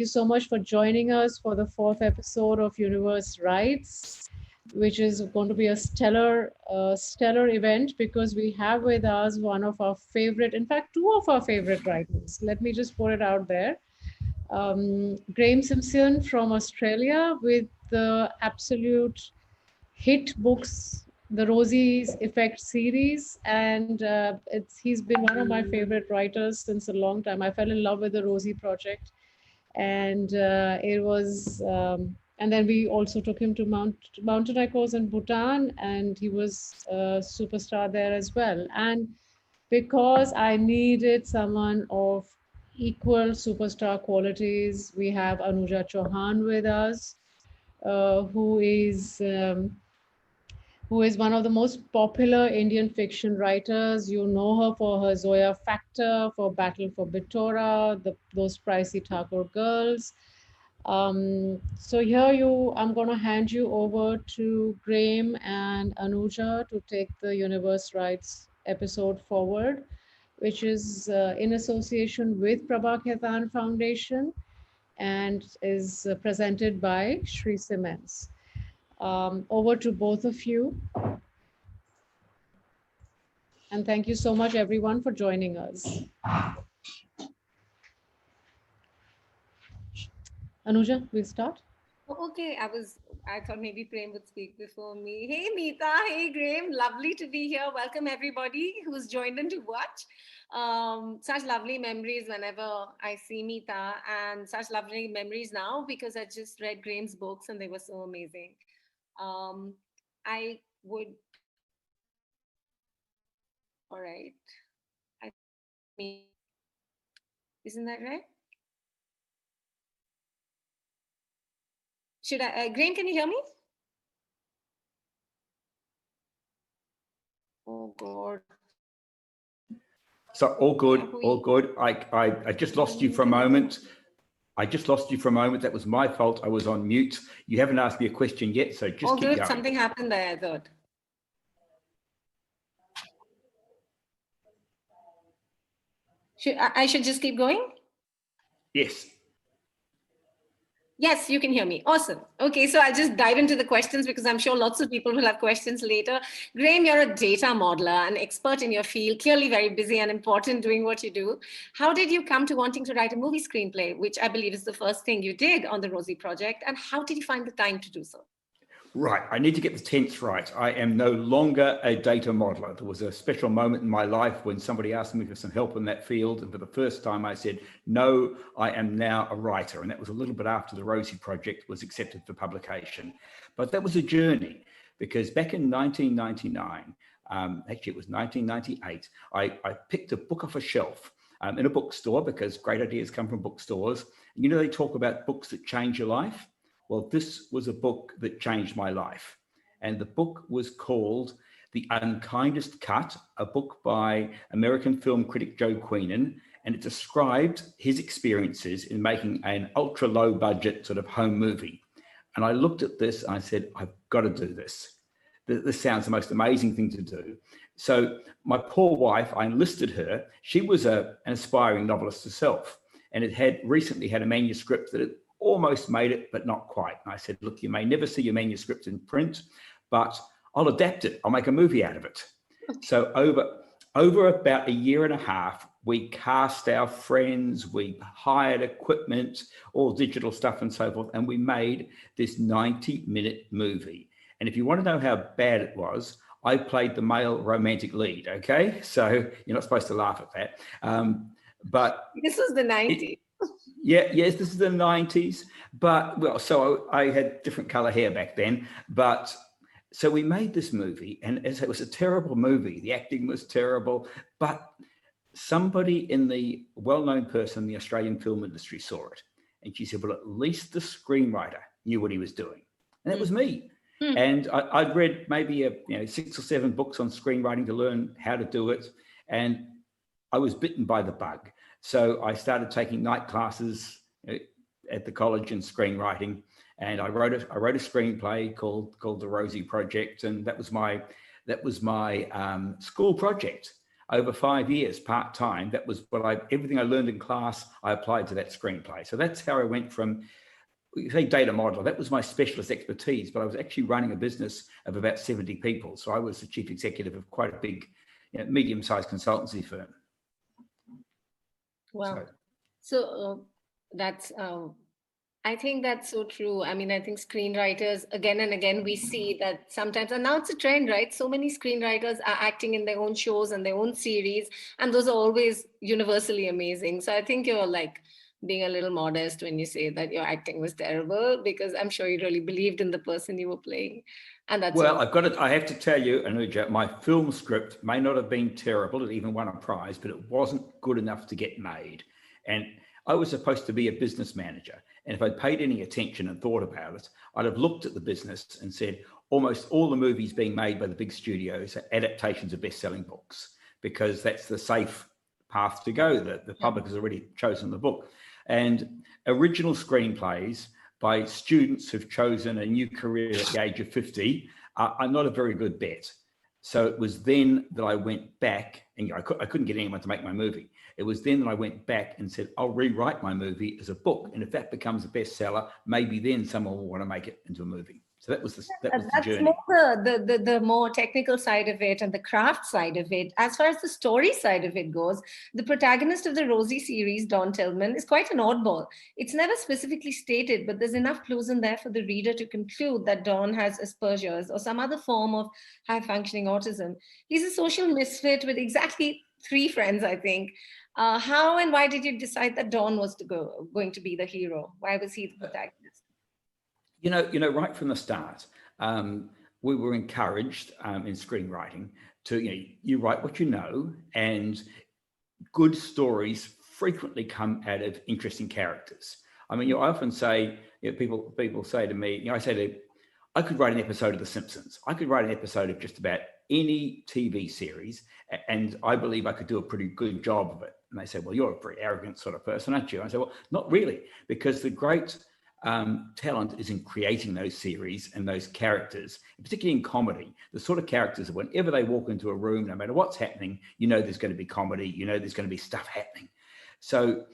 you so much for joining us for the fourth episode of Universe Rights, which is going to be a stellar event because we have with us one of our favorite, in fact, two of our favorite writers. Let me just put it out there. Graeme Simsion from Australia with the absolute hit books, the Rosie's Effect series, and he's been one of my favorite writers since a long time. I fell in love with the Rosie project, and it was. And then we also took him to Mountain Echoes in Bhutan, and he was a superstar there as well. And because I needed someone of equal superstar qualities, we have Anuja Chauhan with us, uh, who is um, who is one of the most popular Indian fiction writers. You know her for her Zoya Factor, for Battle for Bitora, those pricey Thakur girls. So I'm going to hand you over to Graeme and Anuja to take the Universe Rights episode forward, which is in association with Prabha Khaitan Foundation and is presented by Shri Cements. Over to both of you. And thank you so much, everyone, for joining us. Anuja, we'll start. Okay, I thought maybe Prem would speak before me. Hey, Meeta. Hey, Graeme. Lovely to be here. Welcome, everybody who's joined in to watch. Such lovely memories whenever I see Meeta, and such lovely memories now because I just read Graeme's books and they were so amazing. I would. All right. I me. Isn't that right? Should I? Graeme, can you hear me? Oh God. So all good, all good. I just lost you for a moment. That was my fault. I was on mute. You haven't asked me a question yet, so just keep going. Something happened there, I thought. I should just keep going? Yes. Yes, you can hear me. Awesome. Okay, so I'll just dive into the questions because I'm sure lots of people will have questions later. Graeme, you're a data modeler, an expert in your field, clearly very busy and important doing what you do. How did you come to wanting to write a movie screenplay, which I believe is the first thing you did on the Rosie project, and how did you find the time to do so? Right, I need to get the tense right. I am no longer a data modeler. There was a special moment in my life when somebody asked me for some help in that field. And for the first time I said, no, I am now a writer. And that was a little bit after the Rosie project was accepted for publication. But that was a journey because back in 1999, actually it was 1998, I picked a book off a shelf in a bookstore because great ideas come from bookstores. And, you know, they talk about books that change your life. Well, this was a book that changed my life. And the book was called The Unkindest Cut, a book by American film critic Joe Queenan. And it described his experiences in making an ultra low budget sort of home movie. And I looked at this and I said, I've got to do this. This sounds the most amazing thing to do. So my poor wife, I enlisted her. She was an aspiring novelist herself. And it had recently had a manuscript that it almost made it, but not quite. And I said, look, you may never see your manuscript in print, but I'll adapt it. I'll make a movie out of it. So over about a year and a half, we cast our friends, we hired equipment, all digital stuff and so forth, and we made this 90-minute movie. And if you want to know how bad it was, I played the male romantic lead, okay? So you're not supposed to laugh at that. But this was the 90s. Yes, this is the 90s. But, well, so I had different color hair back then. But so we made this movie, and it was a terrible movie. The acting was terrible. But somebody in the well-known person in the Australian film industry saw it. And she said, well, at least the screenwriter knew what he was doing. And that was me. And I'd read maybe 6 or 7 books on screenwriting to learn how to do it. And I was bitten by the bug. So I started taking night classes at the college in screenwriting, and I wrote a screenplay called The Rosie Project, and that was my school project. over 5 years, part-time. That was what everything I learned in class, I applied to that screenplay. So that's how I went from, say, data modeler. That was my specialist expertise, but I was actually running a business of about 70 people. So I was the chief executive of quite a big, medium-sized consultancy firm. Wow. So that's, I think that's so true. I mean, I think screenwriters, again and again, we see that sometimes, and now it's a trend, right? So many screenwriters are acting in their own shows and their own series, and those are always universally amazing. So I think you're like being a little modest when you say that your acting was terrible, because I'm sure you really believed in the person you were playing. And that's well, I have to tell you, Anuja, my film script may not have been terrible. It even won a prize, but it wasn't good enough to get made. And I was supposed to be a business manager. And if I'd paid any attention and thought about it, I'd have looked at the business and said, almost all the movies being made by the big studios are adaptations of best-selling books, because that's the safe path to go. The public has already chosen the book. And original screenplays by students who've chosen a new career at the age of 50 are not a very good bet. So it was then that I went back, and I couldn't get anyone to make my movie. It was then that I went back and said, I'll rewrite my movie as a book. And if that becomes a bestseller, maybe then someone will want to make it into a movie. So that was the journey. More the more technical side of it and the craft side of it. As far as the story side of it goes, the protagonist of the Rosie series, Don Tillman, is quite an oddball. It's never specifically stated, but there's enough clues in there for the reader to conclude that Don has Asperger's or some other form of high-functioning autism. He's a social misfit with exactly 3 friends, I think. How and why did you decide that Don was going to be the hero? Why was he the protagonist? Right from the start, we were encouraged in screenwriting to, you write what you know, and good stories frequently come out of interesting characters. I mean, I often say, people say to me, I could write an episode of The Simpsons. I could write an episode of just about any TV series, and I believe I could do a pretty good job of it. And they say, well, you're a very arrogant sort of person, aren't you? I say, well, not really, because the great talent is in creating those series and those characters, particularly in comedy, the sort of characters that whenever they walk into a room, no matter what's happening, there's going to be comedy, there's going to be stuff happening. So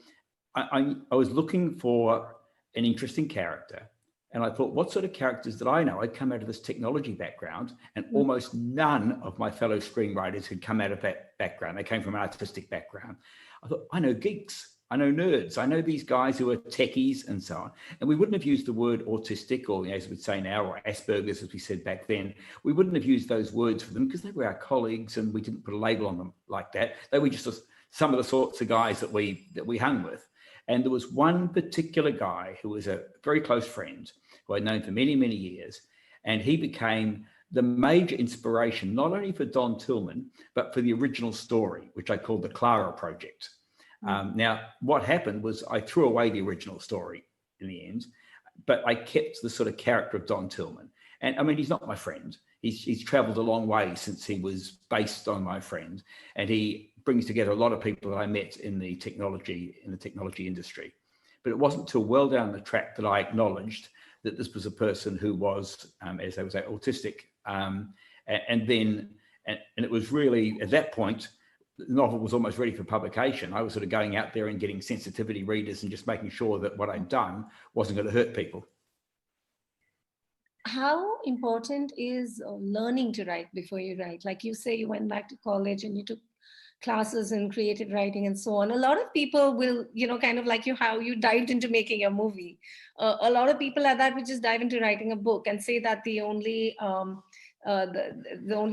I was looking for an interesting character, and I thought, what sort of characters did I know? I'd come out of this technology background, and almost none of my fellow screenwriters had come out of that background. They came from an artistic background. I thought, I know geeks, I know nerds, I know these guys who are techies and so on. And we wouldn't have used the word autistic, or as we'd say now, or Asperger's, as we said back then. We wouldn't have used those words for them because they were our colleagues, and we didn't put a label on them like that. They were just some of the sorts of guys that we hung with. And there was one particular guy who was a very close friend who I'd known for many, many years. And he became the major inspiration, not only for Don Tillman, but for the original story, which I called the Clara Project. Now, what happened was I threw away the original story in the end, but I kept the sort of character of Don Tillman. And I mean, he's not my friend. He's traveled a long way since he was based on my friend. And he brings together a lot of people that I met in the technology industry. But it wasn't until well down the track that I acknowledged that this was a person who was, as they would say, autistic. And it was really, at that point, the novel was almost ready for publication. I was sort of going out there and getting sensitivity readers and just making sure that what I'd done wasn't going to hurt people. How important is learning to write before you write? Like you say, you went back to college and you took classes in creative writing and so on. A lot of people will, kind of like how you dived into making a movie. A lot of people like that would just dive into writing a book and say that the only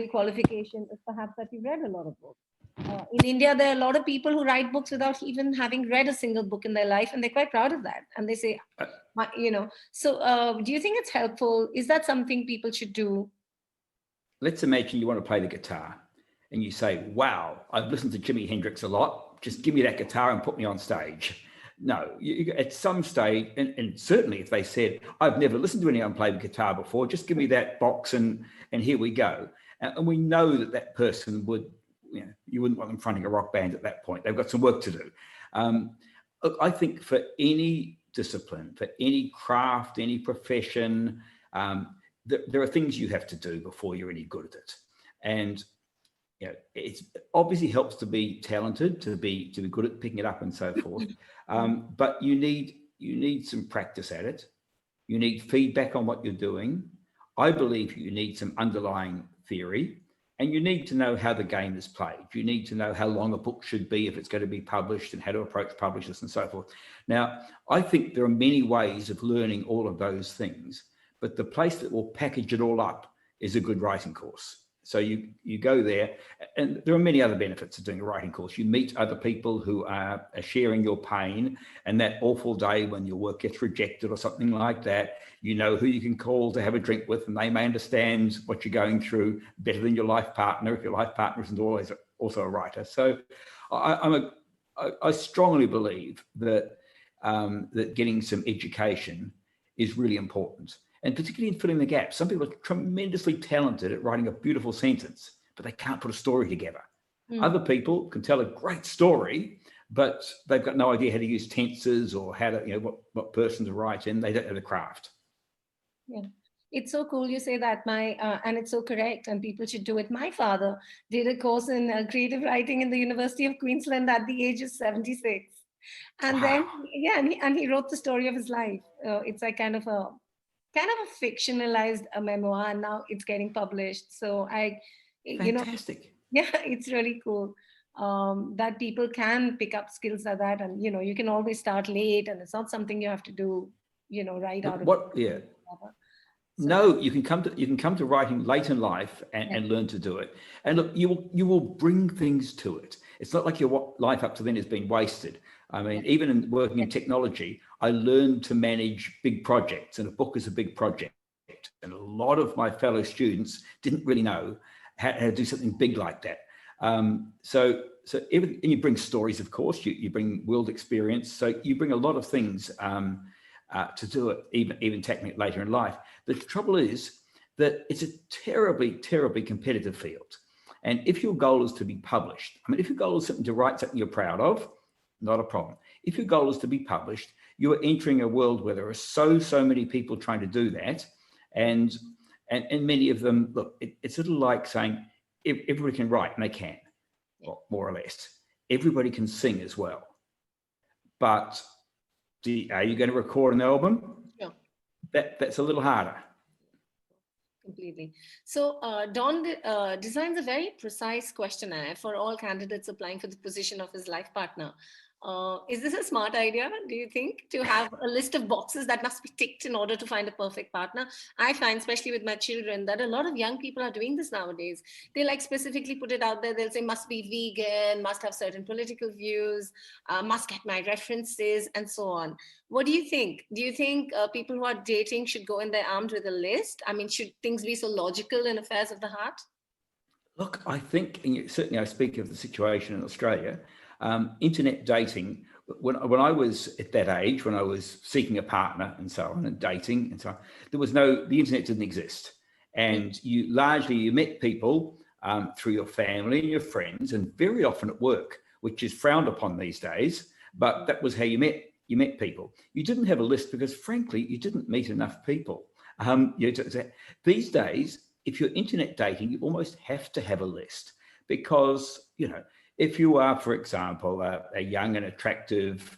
qualification is perhaps that you read a lot of books. In India, there are a lot of people who write books without even having read a single book in their life, and they're quite proud of that. And they say, So do you think it's helpful? Is that something people should do? Let's imagine you want to play the guitar, and you say, wow, I've listened to Jimi Hendrix a lot. Just give me that guitar and put me on stage. No, at some stage, and certainly if they said, I've never listened to anyone play the guitar before, just give me that box and here we go. And we know that person would, you wouldn't want them fronting a rock band at that point. They've got some work to do. Look, I think for any discipline, for any craft, any profession, there are things you have to do before you're any good at it. And you know, it obviously helps to be talented, to be good at picking it up and so forth. But you need some practice at it. You need feedback on what you're doing. I believe you need some underlying theory, and you need to know how the game is played. You need to know how long a book should be if it's going to be published, and how to approach publishers and so forth. Now, I think there are many ways of learning all of those things, but the place that will package it all up is a good writing course. So you go there, and there are many other benefits of doing a writing course. You meet other people who are sharing your pain, and that awful day when your work gets rejected or something like that, you know who you can call to have a drink with, and they may understand what you're going through better than your life partner, if your life partner isn't always also a writer. So I strongly believe that that getting some education is really important. And particularly in filling the gaps. Some people are tremendously talented at writing a beautiful sentence, but they can't put a story together. Other people can tell a great story, but they've got no idea how to use tenses or how to, you know, what person to write in. They don't have the craft. Yeah. It's so cool you say that, and it's so correct, and people should do it. My father did a course in creative writing in the University of Queensland at the age of 76. And then, yeah, and he wrote the story of his life. It's like kind of a fictionalized memoir, and now it's getting published. So Fantastic. yeah, it's really cool that people can pick up skills like that, and you can always start late, and it's not something you have to do, right out of Yeah. So, no, you can come to writing late in life and learn to do it. And look, you will bring things to it. It's not like your life up to then has been wasted. I mean, even in working in technology, I learned to manage big projects, and a book is a big project. And a lot of my fellow students didn't really know how to do something big like that. So everything, and you bring stories, of course, you bring world experience. So you bring a lot of things to do it, even tackling it later in life. The trouble is that it's a terribly, terribly competitive field. And if your goal is to be published, I mean, if your goal is to write something you're proud of, not a problem. If your goal is to be published, you are entering a world where there are so many people trying to do that. And many of them, look, it's a little like saying everybody can write, and they can, more or less. Everybody can sing as well. But are you going to record an album? yeah. That's a little harder. Completely. So Don designs a very precise questionnaire for all candidates applying for the position of his life partner. Is this a smart idea, do you think, to have a list of boxes that must be ticked in order to find a perfect partner? I find, especially with my children, that a lot of young people are doing this nowadays. They like specifically put it out there. They'll say, must be vegan, must have certain political views, must get my references, and so on. What do you think? Do you think people who are dating should go in there armed with a list? I mean, should things be so logical in affairs of the heart? Look, I think, and certainly I speak of the situation in Australia, internet dating, when I was at that age, when I was seeking a partner and so on, and dating and so on, the internet didn't exist. And you met people through your family and your friends, and very often at work, which is frowned upon these days, but that was how you met people. You didn't have a list because, frankly, you didn't meet enough people. These days, if you're internet dating, you almost have to have a list because, if you are, for example, a young and attractive,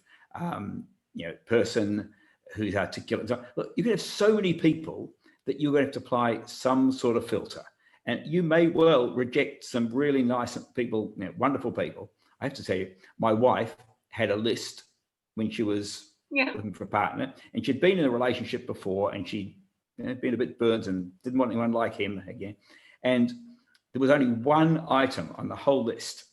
person who's articulate, look, you can have so many people that you're going to have to apply some sort of filter, and you may well reject some really nice people, wonderful people. I have to tell you, my wife had a list when she was looking for a partner, and she'd been in a relationship before, and she'd been a bit burnt and didn't want anyone like him again. And there was only one item on the whole list.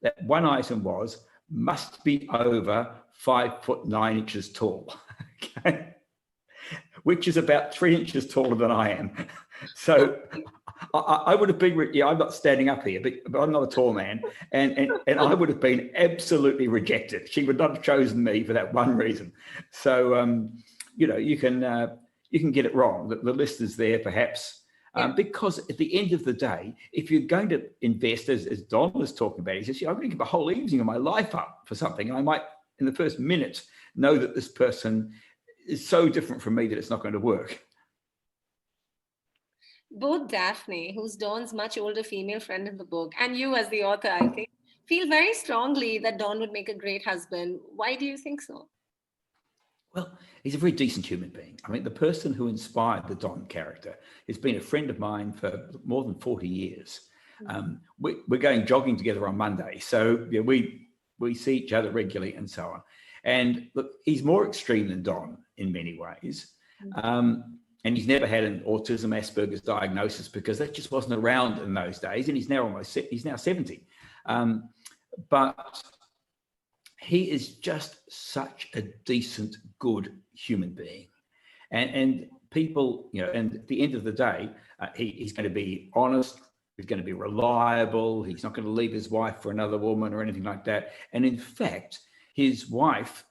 That one item was, must be over 5'9" tall, okay? Which is about 3 inches taller than I am. So I would have been, I'm not standing up here, but I'm not a tall man. And I would have been absolutely rejected. She would not have chosen me for that one reason. So, you can get it wrong. The list is there perhaps. Because at the end of the day, if you're going to invest, as Don was talking about, he says, I'm going to give a whole evening of my life up for something. And I might, in the first minute, know that this person is so different from me that it's not going to work. Both Daphne, who's Dawn's much older female friend in the book, and you as the author, I think, feel very strongly that Dawn would make a great husband. Why do you think so? Well, he's a very decent human being. I mean, the person who inspired the Don character has been a friend of mine for more than 40 years. We're going jogging together on Monday. So yeah, we see each other regularly and so on. And look, he's more extreme than Don in many ways. And he's never had an autism Asperger's diagnosis because that just wasn't around in those days. And he's now 70. But he is just such a decent, good human being. And people, and at the end of the day, he's going to be honest, he's going to be reliable, he's not going to leave his wife for another woman or anything like that. And in fact, his wife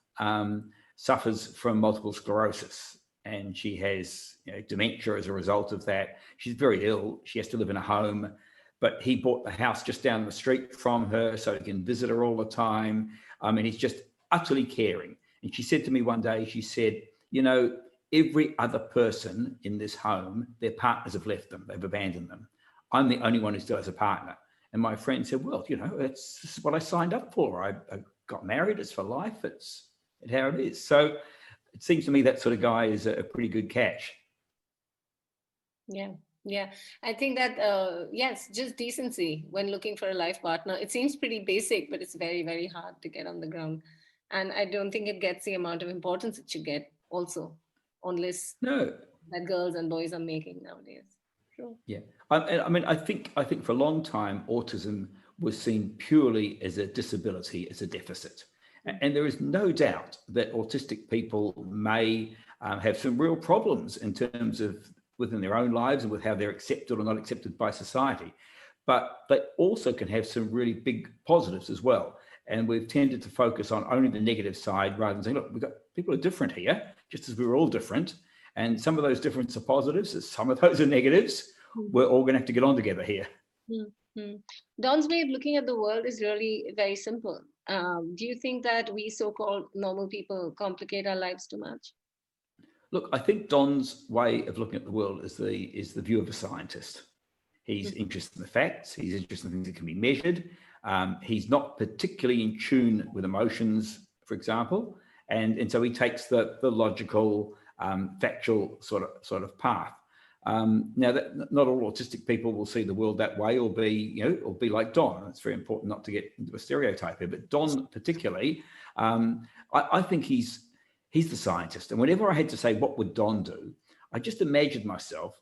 suffers from multiple sclerosis, and she has dementia as a result of that. She's very ill. She has to live in a home, but he bought the house just down the street from her so he can visit her all the time. And he's just utterly caring. And she said to me one day, she said, every other person in this home, their partners have left them. They've abandoned them. I'm the only one who still has a partner. And my friend said, well, this is what I signed up for. I got married. It's for life. It's how it is. So it seems to me that sort of guy is a pretty good catch. Yeah. Yeah, I think that, yes, just decency when looking for a life partner. It seems pretty basic, but it's very, very hard to get on the ground. And I don't think it gets the amount of importance it should get also on lists No. that girls and boys are making nowadays. True. Yeah. I think for a long time, autism was seen purely as a disability, as a deficit. And there is no doubt that autistic people may have some real problems in terms of within their own lives and with how they're accepted or not accepted by society. But they also can have some really big positives as well. And we've tended to focus on only the negative side rather than saying, look, we've got people are different here, just as we're all different. And some of those differences are positives, some of those are negatives. We're all going to have to get on together here. Don's way of looking at the world is really very simple. Do you think that we so-called normal people complicate our lives too much? Look, I think Don's way of looking at the world is the view of a scientist. He's interested in the facts. He's interested in things that can be measured. He's not particularly in tune with emotions, for example, and so he takes the logical, factual sort of path. Now, that not all autistic people will see the world that way, or be like Don. It's very important not to get into a stereotype here, but Don particularly, I think he's the scientist. And whenever I had to say, what would Don do? I just imagined myself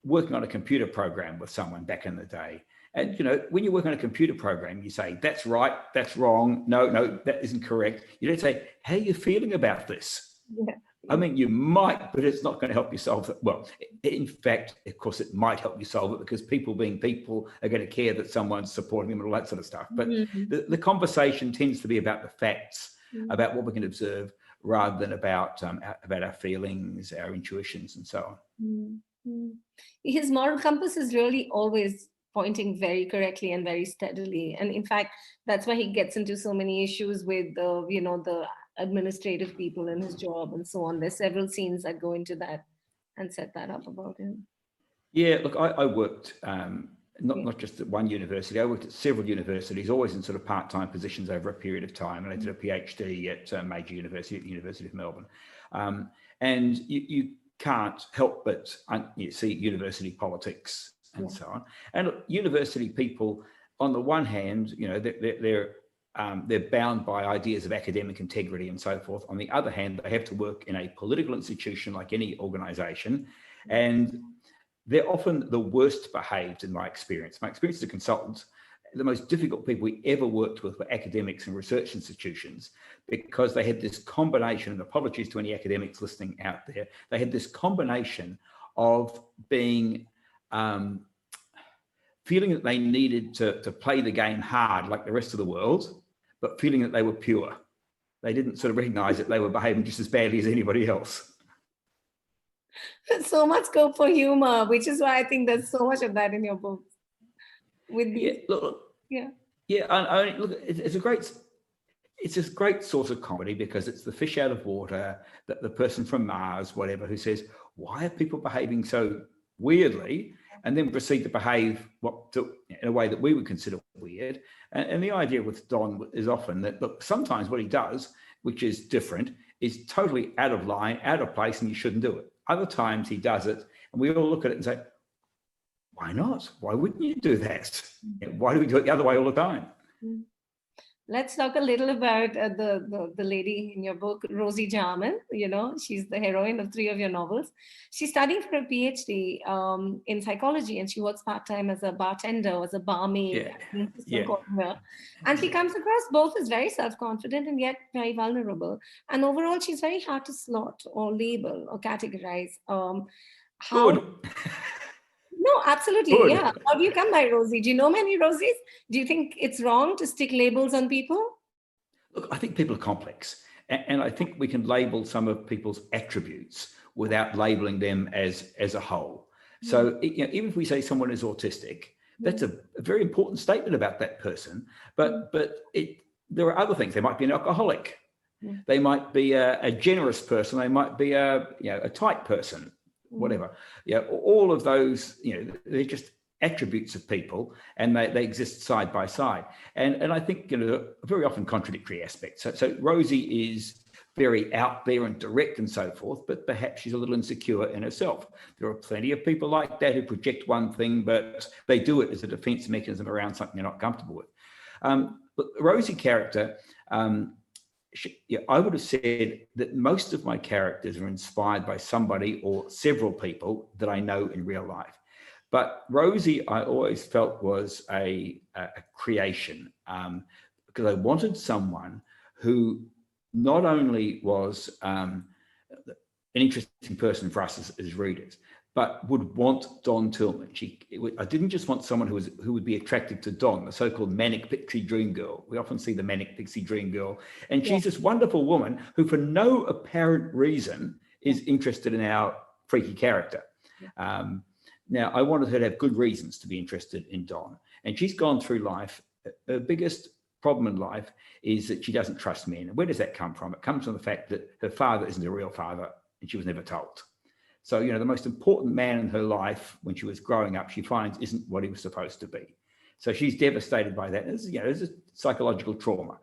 working on a computer program with someone back in the day. And, when you work on a computer program, you say, that's right, that's wrong. No, that isn't correct. You don't say, how are you feeling about this? Yeah. I mean, you might, but it's not going to help you solve it. Well, in fact, of course, it might help you solve it because people being people are going to care that someone's supporting them and all that sort of stuff. But the conversation tends to be about the facts, about what we can observe, rather than about our feelings, our intuitions, and so on. His moral compass is really always pointing very correctly and very steadily. And in fact, that's why he gets into so many issues with the administrative people in his job and so on. There's several scenes that go into that and set that up about him. Yeah, look, I worked not just at one university. I worked at several universities, always in sort of part-time positions over a period of time. And I did a PhD at a major university, at the University of Melbourne. And you can't help but see university politics and so on. And look, university people, on the one hand, they're bound by ideas of academic integrity and so forth. On the other hand, they have to work in a political institution like any organization, and they're often the worst behaved in my experience. My experience as a consultant, the most difficult people we ever worked with were academics and research institutions, because they had this combination, and apologies to any academics listening out there, they had this combination of being feeling that they needed to play the game hard like the rest of the world, but feeling that they were pure. They didn't sort of recognize that they were behaving just as badly as anybody else. So much scope for humor, which is why I think there's so much of that in your book. With these, look, it's a great source of comedy because it's the fish out of water, that the person from Mars, whatever, who says, why are people behaving so weirdly? and then proceed to behave in a way that we would consider weird. And the idea with Don is often that, look, sometimes what he does, which is different, is totally out of line, out of place, and you shouldn't do it. Other times he does it, and we all look at it and say, why not? Why wouldn't you do that? Why do we do it the other way all the time? Let's talk a little about the lady in your book, Rosie Jarman. You know, she's the heroine of 3 of your novels. She's studying for a PhD in psychology, and she works part-time as a bartender, as a barmaid. And she comes across both as very self-confident and yet very vulnerable. And overall, she's very hard to slot or label or categorize. Good. No, absolutely. Good. Yeah. How do you come by Rosie? Do you know many Rosies? Do you think it's wrong to stick labels on people? Look, I think people are complex. And I think we can label some of people's attributes without labeling them as a whole. So even if we say someone is autistic, that's a very important statement about that person. But there are other things. They might be an alcoholic. They might be a generous person. They might be a tight person. Whatever, all of those, they're just attributes of people, and they exist side by side. And I think very often contradictory aspects. So Rosie is very out there and direct and so forth, but perhaps she's a little insecure in herself. There are plenty of people like that who project one thing, but they do it as a defense mechanism around something they're not comfortable with. But the Rosie character. I would have said that most of my characters are inspired by somebody or several people that I know in real life. But Rosie, I always felt was a creation because I wanted someone who not only was an interesting person for us as readers, but would want Don Tillman. I didn't just want someone who would be attracted to Don, the so-called manic pixie dream girl. We often see the manic pixie dream girl, and she's this wonderful woman who, for no apparent reason, is interested in our freaky character. Now, I wanted her to have good reasons to be interested in Don, and she's gone through life. Her biggest problem in life is that she doesn't trust men. And where does that come from? It comes from the fact that her father isn't a real father, and she was never told. So, the most important man in her life when she was growing up, she finds isn't what he was supposed to be. So she's devastated by that. It's a psychological trauma.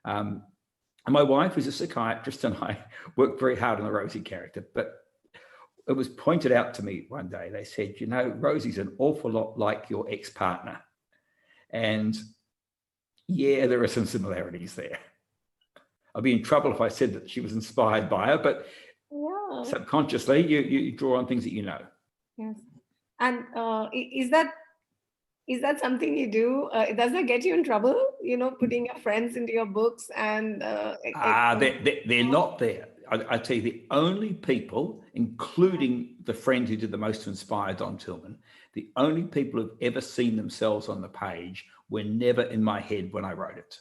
And my wife, who's a psychiatrist, and I worked very hard on the Rosie character. But it was pointed out to me one day. They said, Rosie's an awful lot like your ex-partner. And yeah, there are some similarities there. I'd be in trouble if I said that she was inspired by her, but subconsciously, you draw on things that you know. Yes. And is that something you do? Does that get you in trouble? Putting your friends into your books and they're not there. I tell you, the only people, including the friend who did the most to inspire Don Tillman, the only people who've ever seen themselves on the page were never in my head when I wrote it.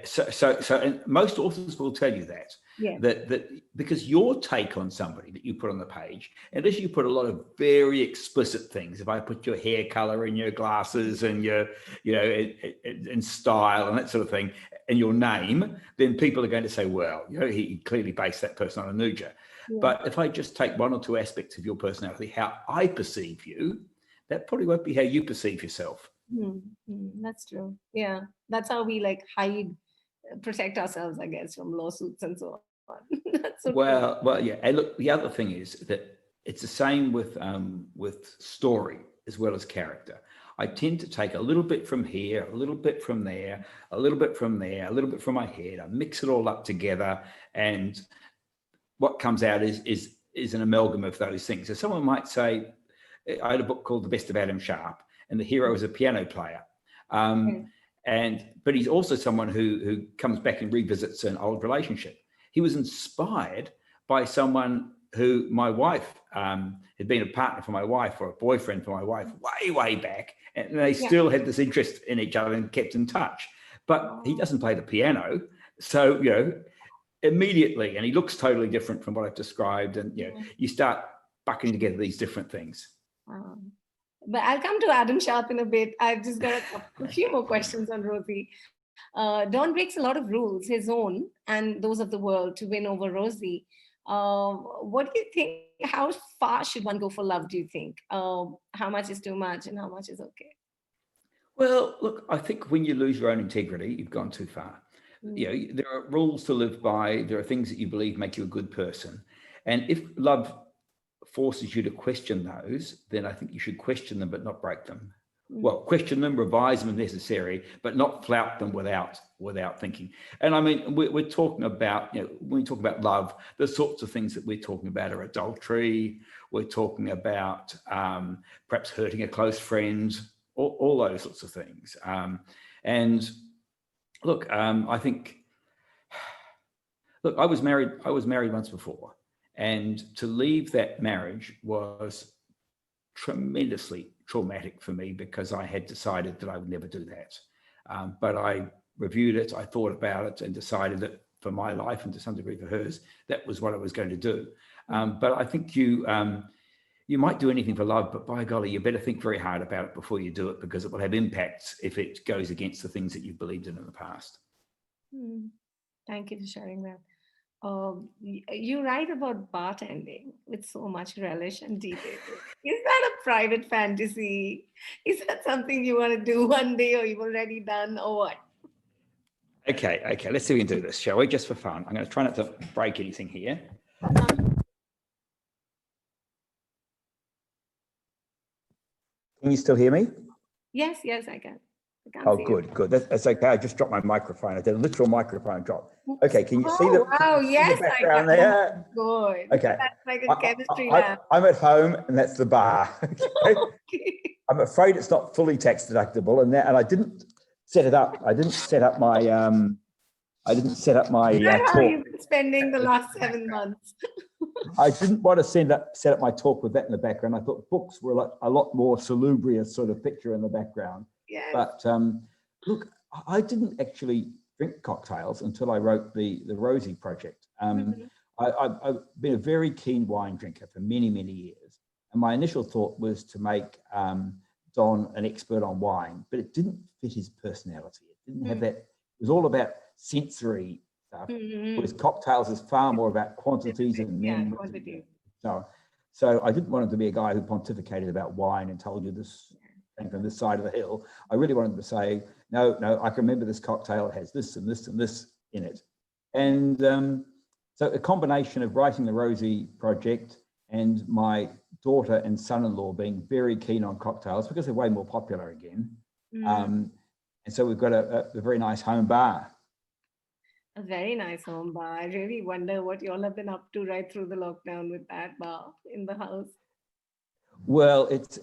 So and most authors will tell you that. That because your take on somebody that you put on the page, unless you put a lot of very explicit things, if I put your hair color and your glasses and your, and style and that sort of thing, and your name, then people are going to say, well, he clearly based that person on a Nuja. But if I just take one or two aspects of your personality, how I perceive you, that probably won't be how you perceive yourself. That's true. Yeah, that's how we protect ourselves, I guess, from lawsuits and so on. That's so well, yeah. And look, the other thing is that it's the same with story as well as character. I tend to take a little bit from here, a little bit from there, a little bit from there, a little bit from my head. I mix it all up together, and what comes out is an amalgam of those things. So someone might say, I had a book called The Best of Adam Sharp, and the hero is a piano player. But he's also someone who comes back and revisits an old relationship. He was inspired by someone who my wife had been a partner for my wife or a boyfriend for my wife way back, and they still had this interest in each other and kept in touch. But he doesn't play the piano, so immediately, and he looks totally different from what I've described, and you start bucking together these different things. But I'll come to Adam Sharp in a bit. I've just got a few more questions on Rosie. Don breaks a lot of rules, his own and those of the world, to win over Rosie. What do you think how far should one go for love, do you think? How much is too much and how much is okay? Well, look, I think when you lose your own integrity, you've gone too far. You know, there are rules to live by. There are things that you believe make you a good person. And if love forces you to question those, then I think you should question them, but not break them. Well, question them, revise them if necessary, but not flout them without thinking. And I mean, we're talking about, you know, when we talk about love, the sorts of things that we're talking about are adultery. We're talking about perhaps hurting a close friend, all those sorts of things. And look, I think, look, I was married once before, and to leave that marriage was tremendously traumatic for me because I had decided that I would never do that. But I reviewed it, I thought about it, and decided that for my life and to some degree for hers, that was what I was going to do. But I think you might do anything for love, but by golly, you better think very hard about it before you do it, because it will have impacts if it goes against the things that you've believed in the past. Thank you for sharing that. You write about bartending with so much relish and detail. Is that a private fantasy? Is that something you want to do one day, or you've already done, or what? Okay, let's see if we can do this, shall we? Just for fun. I'm going to try not to break anything here. Can you still hear me? Yes, I can. Oh, good. That's okay. I just dropped my microphone. I did a literal microphone drop. Okay, can you see the wow, yes, the background there? Good. Okay. That's like a chemistry lab. I'm at home, and that's the bar. Okay? I'm afraid it's not fully tax deductible, and I didn't set it up. I didn't set up my How talk. you've been spending the last 7 months. I didn't want to set up my talk with that in the background. I thought books were a lot more salubrious sort of picture in the background. Yes. But look, I didn't actually drink cocktails until I wrote the Rosie project. I've been a very keen wine drinker for many, many years. And my initial thought was to make Don an expert on wine, but it didn't fit his personality. It didn't have that. It was all about sensory stuff, whereas cocktails is far more about quantities and memories. So I didn't want him to be a guy who pontificated about wine and told you this came from this side of the hill. I really wanted to say, no, I can remember this cocktail, it has this and this and this in it. And so a combination of writing the Rosie project and my daughter and son-in-law being very keen on cocktails because they're way more popular again. And so we've got a very nice home bar. A very nice home bar. I really wonder what you all have been up to right through the lockdown with that bar in the house. Well, it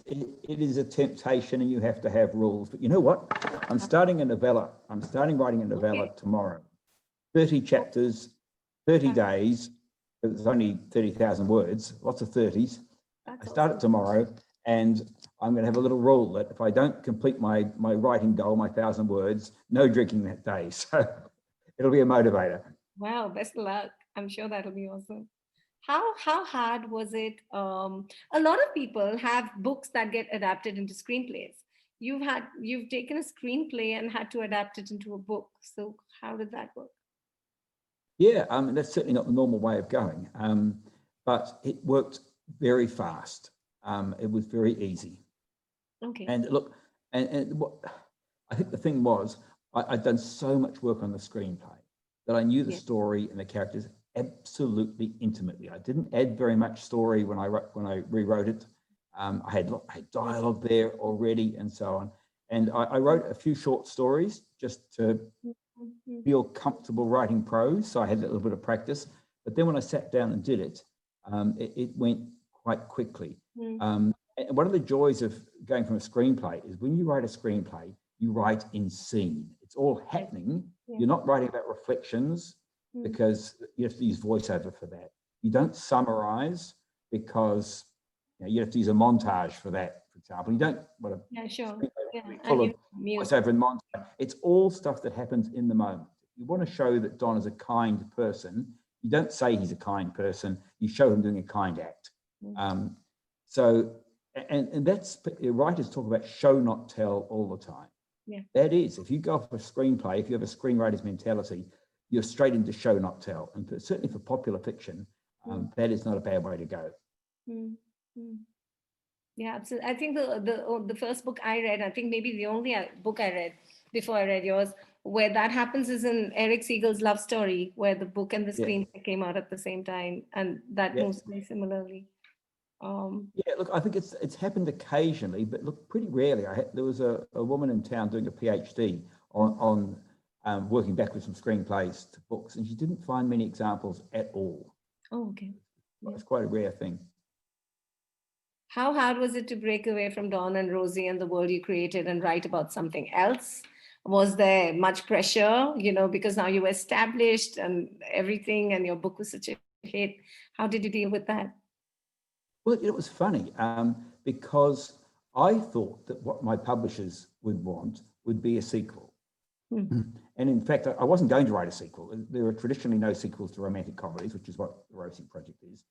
is a temptation, and you have to have rules. But you know what? I'm starting a novella. I'm starting writing a novella tomorrow. 30 chapters, 30 days. It's only 30,000 words, lots of 30s. I start it tomorrow, and I'm going to have a little rule that if I don't complete my writing goal, my 1,000 words, no drinking that day. So it'll be a motivator. Wow, best of luck. I'm sure that'll be awesome. How hard was it? A lot of people have books that get adapted into screenplays. You've taken a screenplay and had to adapt it into a book. So how did that work? Yeah, that's certainly not the normal way of going, but it worked very fast. It was very easy. Okay. And look, and what I think the thing was, I'd done so much work on the screenplay that I knew the story and the characters absolutely intimately. I didn't add very much story when I rewrote it. I had dialogue there already and so on. And I wrote a few short stories just to feel comfortable writing prose. So I had a little bit of practice. But then when I sat down and did it, it went quite quickly. And one of the joys of going from a screenplay is when you write a screenplay, you write in scene. It's all happening. You're not writing about reflections because you have to use voiceover for that. You don't summarize because you have to use a montage for that, for example. You don't want to full of voiceover and montage. It's all stuff that happens in the moment. You want to show that Don is a kind person. You don't say he's a kind person. You show him doing a kind act. And that's, writers talk about show, not tell all the time. Yeah. That is, if you go for a screenplay, if you have a screenwriter's mentality, you're straight into show, not tell. And certainly for popular fiction, that is not a bad way to go. Mm, mm. Yeah, absolutely. I think the first book I read, I think maybe the only book I read before I read yours, where that happens is in Eric Siegel's Love Story, where the book and the Yeah, screenplay came out at the same time, and that yeah, moves very similarly. yeah. Look, I think it's happened occasionally, but look, pretty rarely. There was a woman in town doing a PhD on working backwards from screenplays to books, and she didn't find many examples at all. Oh, okay. Yeah. It's quite a rare thing. How hard was it to break away from Dawn and Rosie and the world you created and write about something else? Was there much pressure, because now you were established and everything, and your book was such a hit? How did you deal with that? Well, it was funny because I thought that what my publishers would want would be a sequel. And in fact, I wasn't going to write a sequel. There are traditionally no sequels to romantic comedies, which is what the Rosie Project is.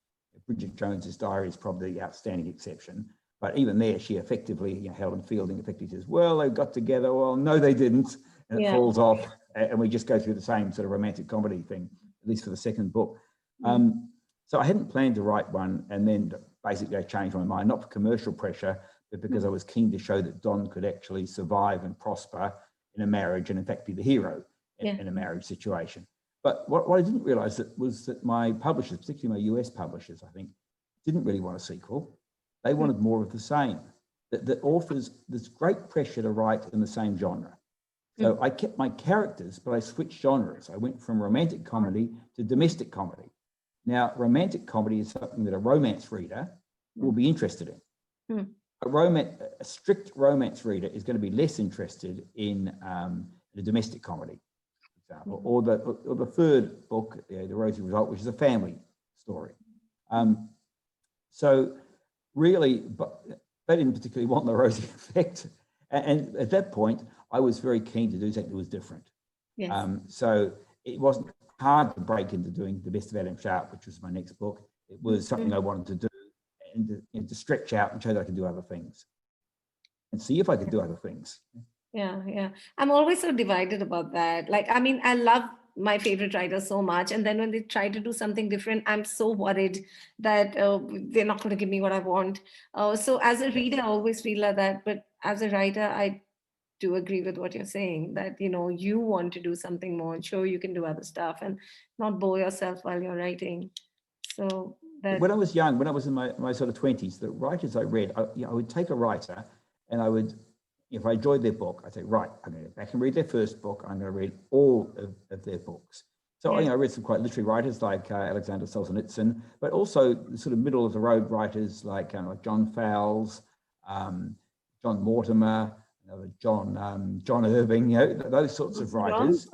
Bridget Jones's Diary is probably the outstanding exception. But even there, she effectively, Helen Fielding effectively says, well, they got together. Well, no, they didn't. And it falls off. And we just go through the same sort of romantic comedy thing, at least for the second book. So I hadn't planned to write one. And then basically I changed my mind, not for commercial pressure, but because I was keen to show that Don could actually survive and prosper in a marriage and in fact be the hero in a marriage situation. But what I didn't realize was that my publishers, particularly my US publishers, I think, didn't really want a sequel. They wanted more of the same. That authors, there's great pressure to write in the same genre. So I kept my characters, but I switched genres. I went from romantic comedy to domestic comedy. Now, romantic comedy is something that a romance reader will be interested in. A strict romance reader is going to be less interested in a domestic comedy, for example, or the third book, The Rosie Result, which is a family story. So really, but they didn't particularly want the Rosie effect. And at that point, I was very keen to do something that was different. Yes. So it wasn't hard to break into doing The Best of Adam Sharp, which was my next book. It was something I wanted to do and to stretch out and show that I could do other things and see if I could do other things. Yeah. I'm always so divided about that. Like, I mean, I love my favorite writers so much. And then when they try to do something different, I'm so worried that they're not going to give me what I want. So as a reader, I always feel like that. But as a writer, I do agree with what you're saying, that, you want to do something more and show you can do other stuff and not bore yourself while you're writing. So that... When I was young, when I was in my sort of 20s, the writers I read, I would take a writer and I would, if I enjoyed their book, I'd say, right, I'm going to go back and read their first book. I'm going to read all of their books. So I read some quite literary writers like Alexander Solzhenitsyn, but also the sort of middle of the road writers like John Fowles, John Mortimer, John Irving, those sorts of writers.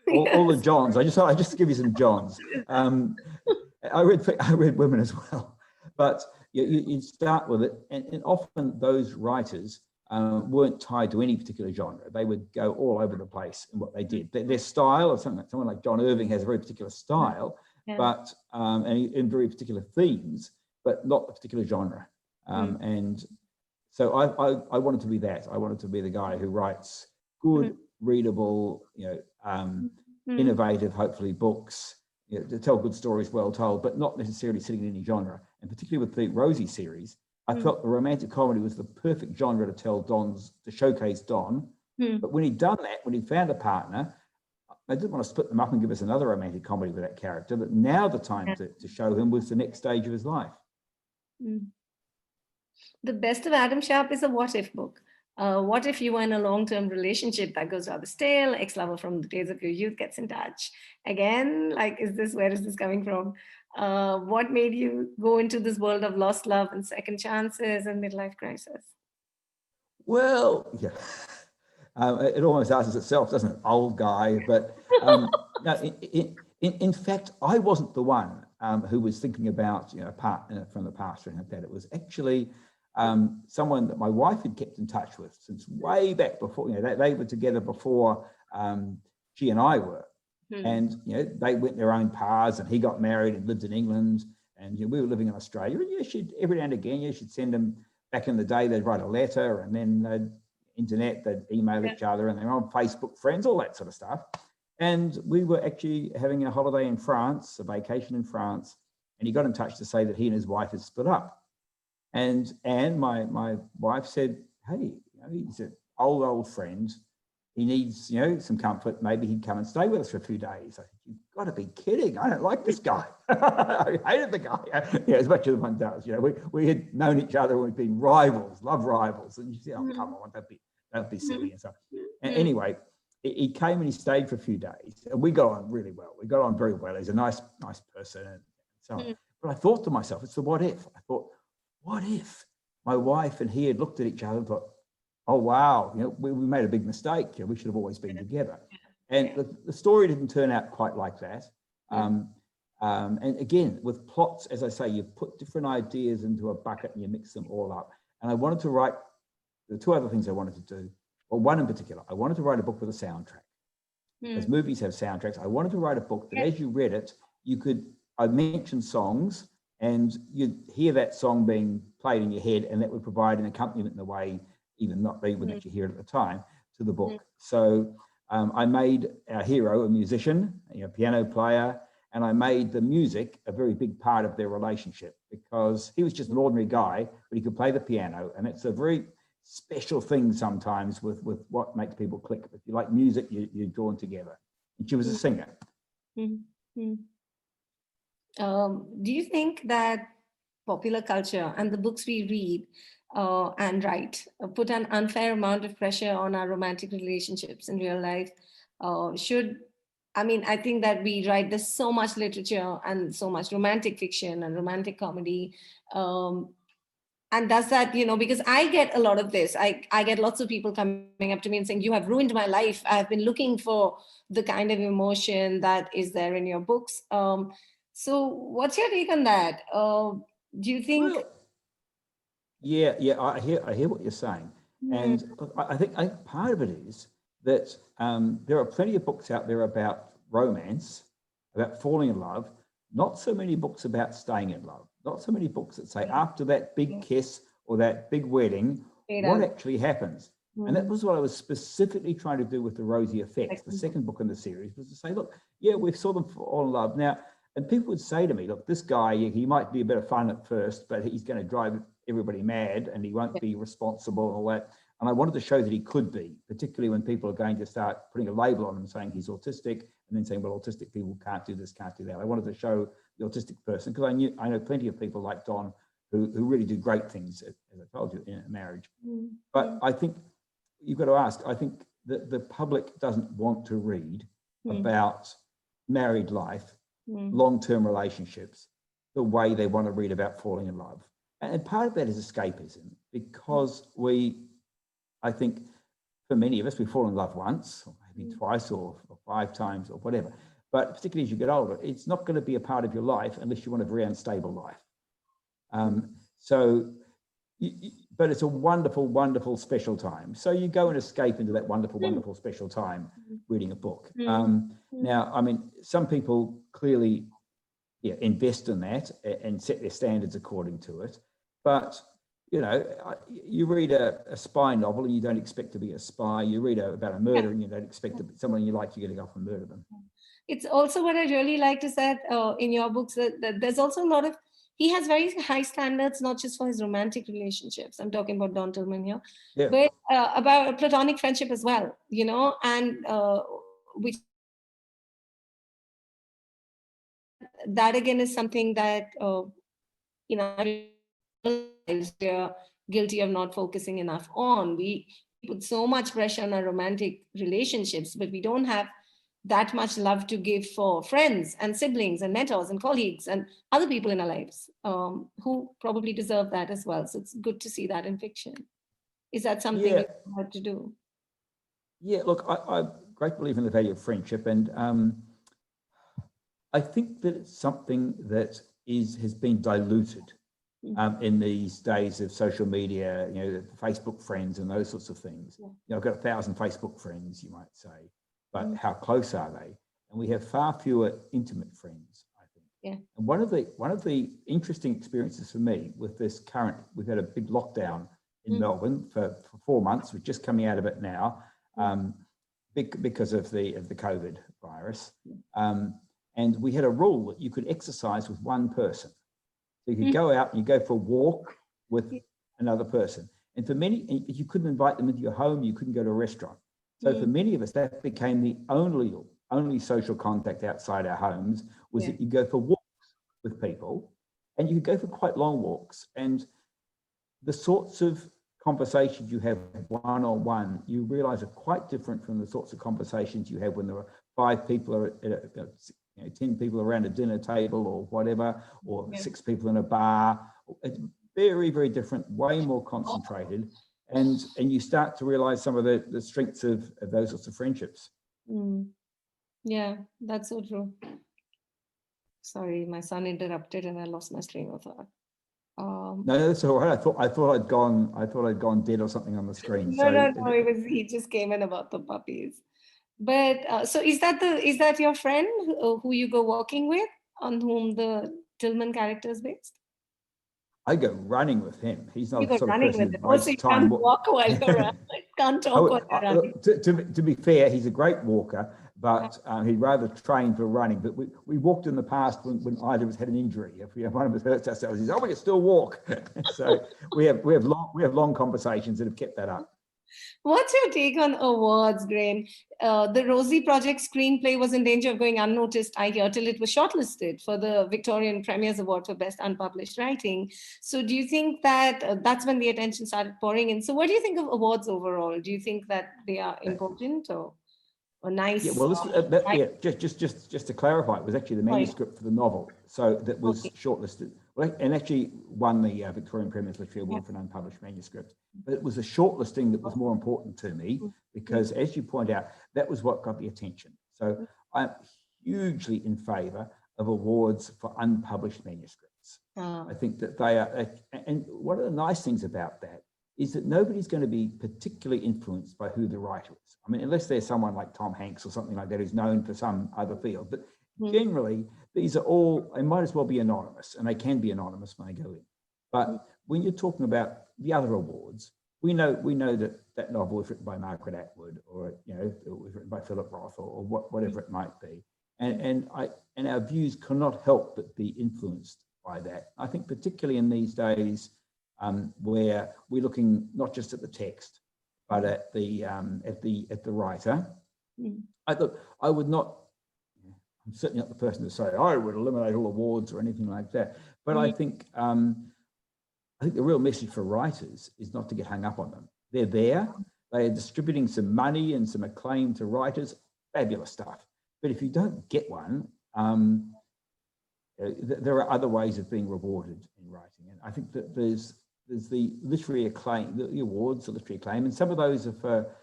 All the Johns. I just give you some Johns. I read women as well, but you start with it, and often those writers weren't tied to any particular genre. They would go all over the place in what they did. Their style, or someone like John Irving has a very particular style, but and in very particular themes, but not a particular genre. And so I wanted to be that. I wanted to be the guy who writes good, readable, innovative, hopefully, books, to tell good stories well told, but not necessarily sitting in any genre. And particularly with the Rosie series, I felt the romantic comedy was the perfect genre to showcase Don. But when he'd done that, when he found a partner, I didn't want to split them up and give us another romantic comedy with that character, but now the time to show him was the next stage of his life. The Best of Adam Sharp is a what if book. What if you were in a long-term relationship that goes rather stale, ex-lover from the days of your youth gets in touch? Again, like, where is this coming from? What made you go into this world of lost love and second chances and midlife crisis? Well, yeah, it almost answers itself, doesn't it? Old guy, but no, in fact, I wasn't the one who was thinking about, a partner from the past or anything like that. It was actually someone that my wife had kept in touch with since way back before, they were together before she and I were. And, they went their own paths, and he got married and lived in England, and we were living in Australia. And she'd every now and again, she'd send him, back in the day, they'd write a letter, and then they'd email each other, and they're on Facebook friends, all that sort of stuff. And we were actually having a holiday in France, a vacation in France. and he got in touch to say that he and his wife had split up. And my wife said, hey, he's an old friend. He needs, some comfort. Maybe he'd come and stay with us for a few days. I said, you've got to be kidding. I don't like this guy. I hated the guy. As much as one does. We had known each other. We'd been rivals, love rivals. And you say, oh, come on, don't be silly and stuff. And anyway, he came and he stayed for a few days. And we got on really well. We got on very well. He's a nice person and so on. But I thought to myself, it's the what if. I thought, what if my wife and he had looked at each other and thought, oh, wow, we made a big mistake. We should have always been together. And the story didn't turn out quite like that. And again, with plots, as I say, you put different ideas into a bucket and you mix them all up. And I wanted to write, the two other things I wanted to do, well, one in particular, I wanted to write a book with a soundtrack. Because movies have soundtracks. I wanted to write a book that as you read it, I'd mention songs and you'd hear that song being played in your head, and that would provide an accompaniment in a way even not even that you hear it at the time, to the book. So I made our hero a musician, a piano player, and I made the music a very big part of their relationship, because he was just an ordinary guy, but he could play the piano, and it's a very special thing sometimes with what makes people click. If you like music, you're drawn together. And she was a singer. Do you think that popular culture and the books we read and write put an unfair amount of pressure on our romantic relationships in real life? I think that we write, there's so much literature and so much romantic fiction and romantic comedy. And does that, because I get a lot of this, I get lots of people coming up to me and saying, you have ruined my life. I've been looking for the kind of emotion that is there in your books. So what's your take on that? Do you think... Well, yeah, I hear what you're saying. And I think part of it is that there are plenty of books out there about romance, about falling in love, not so many books about staying in love, not so many books that say after that big kiss or that big wedding, what actually happens. And that was what I was specifically trying to do with The Rosie Effect. The second book in the series was to say, look, we saw them fall in love. Now, and people would say to me, look, this guy, he might be a bit of fun at first, but he's going to drive everybody mad and he won't be responsible and all that. And I wanted to show that he could be, particularly when people are going to start putting a label on him saying he's autistic and then saying, well, autistic people can't do this, can't do that. I wanted to show the autistic person, because I know plenty of people like Don who really do great things, as I told you, in a marriage. But I think you've got to ask, I think that the public doesn't want to read about married life, long-term relationships, the way they want to read about falling in love. And part of that is escapism, because I think for many of us, we fall in love once, or maybe twice, or 5 times, or whatever. But particularly as you get older, it's not going to be a part of your life unless you want a very unstable life. But it's a wonderful, wonderful special time. So you go and escape into that wonderful, wonderful special time reading a book. Now, I mean, some people clearly invest in that and set their standards according to it. But, you read a spy novel and you don't expect to be a spy. You read about a murder and you don't expect to be someone you like, you're going to go off and murder them. It's also what I really liked is that in your books, that there's also a lot of, he has very high standards, not just for his romantic relationships. I'm talking about Don Tillman here, but about platonic friendship as well, and which that again is something that, we're guilty of not focusing enough on. We put so much pressure on our romantic relationships, but we don't have that much love to give for friends and siblings and mentors and colleagues and other people in our lives who probably deserve that as well. So it's good to see that in fiction. Is that something you have to do? Yeah, look, I great believe in the value of friendship, and I think that it's something that has been diluted in these days of social media, Facebook friends and those sorts of things. I've got 1,000 Facebook friends, you might say, but how close are they? And we have far fewer intimate friends, I think. And one of the interesting experiences for me with this we've had a big lockdown in Melbourne for 4 months. We're just coming out of it now because of the COVID virus. And we had a rule that you could exercise with one person. So you could go out and you go for a walk with another person. And for many, you couldn't invite them into your home, you couldn't go to a restaurant. So for many of us, that became the only social contact outside our homes, was that you go for walks with people, and you could go for quite long walks. And the sorts of conversations you have one-on-one, you realize are quite different from the sorts of conversations you have when there are 5 people or 10 people around a dinner table or whatever, or 6 people in a bar. It's very, very different, way more concentrated. And you start to realize some of the strengths of those sorts of friendships. Yeah, that's so true. Sorry, my son interrupted and I lost my train of thought. No, that's all right. I thought I'd gone dead or something on the screen. No, he just came in about the puppies. But so is that your friend who you go walking with, on whom the Tillman character is based? I go running with him. He's not You the go sort of running person with who him. Also, you can't walk while you're running. Can't talk while you're running. To be fair, he's a great walker, but he'd rather train for running. But we walked in the past when either of us had an injury. If one of us hurts ourselves, he says, "Oh, we can still walk." So we have long conversations that have kept that up. What's your take on awards, Graeme? The Rosie Project screenplay was in danger of going unnoticed, I hear, till it was shortlisted for the Victorian Premier's Award for Best Unpublished Writing. So do you think that that's when the attention started pouring in? So what do you think of awards overall? Do you think that they are important or nice? Yeah, well, just to clarify, it was actually the manuscript for the novel, so that was shortlisted. Well, and actually won the Victorian Premier's Literary Award for an unpublished manuscript. But it was a shortlisting that was more important to me, because, as you point out, that was what got the attention. So I'm hugely in favour of awards for unpublished manuscripts. I think that they are, and one of the nice things about that is that nobody's going to be particularly influenced by who the writer is. I mean, unless there's someone like Tom Hanks or something like that who's known for some other field. But generally, these are all, they might as well be anonymous, and they can be anonymous when they go in. But when you're talking about the other awards, we know that novel was written by Margaret Atwood, or it was written by Philip Roth, or whatever it might be. And our views cannot help but be influenced by that. I think particularly in these days, where we're looking not just at the text, but at the writer. I would not. I'm certainly not the person to say I would eliminate all awards or anything like that. But I think the real message for writers is not to get hung up on them. They're there. They are distributing some money and some acclaim to writers. Fabulous stuff. But if you don't get one, there are other ways of being rewarded in writing. And I think that there's the literary acclaim, the awards, the literary acclaim, and some of those are for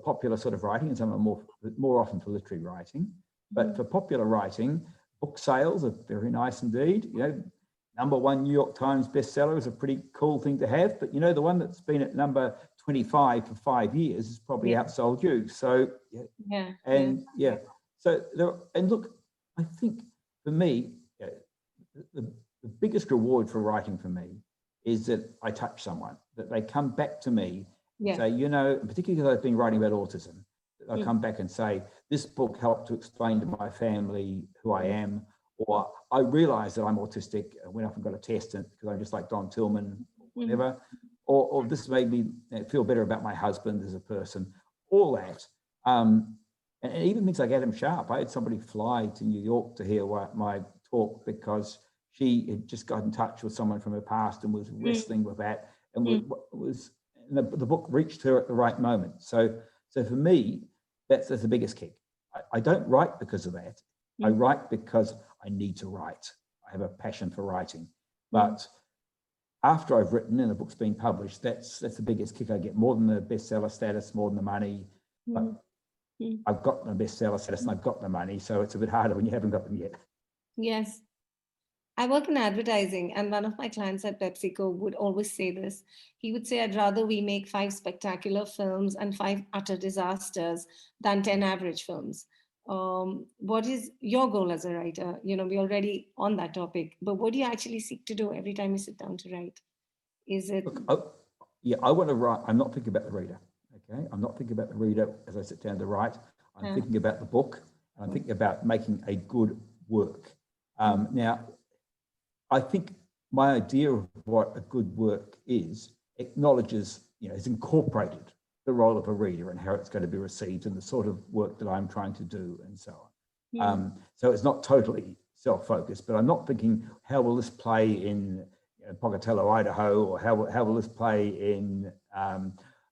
popular sort of writing, and some are more often for literary writing. But for popular writing, book sales are very nice indeed. #1 New York Times bestseller is a pretty cool thing to have. But the one that's been at number 25 for 5 years is probably outsold you. So So look, I think for me, the biggest reward for writing for me is that I touch someone, that they come back to me and say, particularly because I've been writing about autism, they'll come back and say, this book helped to explain to my family who I am, or I realized that I'm autistic, I went off and got a test because I'm just like Don Tillman, whatever, or this made me feel better about my husband as a person, all that. And even things like Adam Sharp. I had somebody fly to New York to hear my talk because she had just got in touch with someone from her past and was wrestling with that, and the book reached her at the right moment. So for me, that's the biggest kick. I don't write because of that. I write because I need to write. I have a passion for writing. But after I've written and the book's been published, that's the biggest kick I get, more than the bestseller status, more than the money. But I've got the bestseller status and I've got the money, so it's a bit harder when you haven't got them yet. Yes. I work in advertising, and one of my clients at PepsiCo would always say this. He would say, I'd rather we make 5 spectacular films and 5 utter disasters than 10 average films. What is your goal as a writer? We're already on that topic, but what do you actually seek to do every time you sit down to write? Is it? Look, I want to write. I'm not thinking about the reader. Okay, I'm not thinking about the reader as I sit down to write. I'm thinking about the book, I'm thinking about making a good work. Now, I think my idea of what a good work is acknowledges, has incorporated the role of a reader and how it's going to be received and the sort of work that I'm trying to do and so on. So it's not totally self-focused, but I'm not thinking, how will this play in Pocatello, Idaho, or how will this play in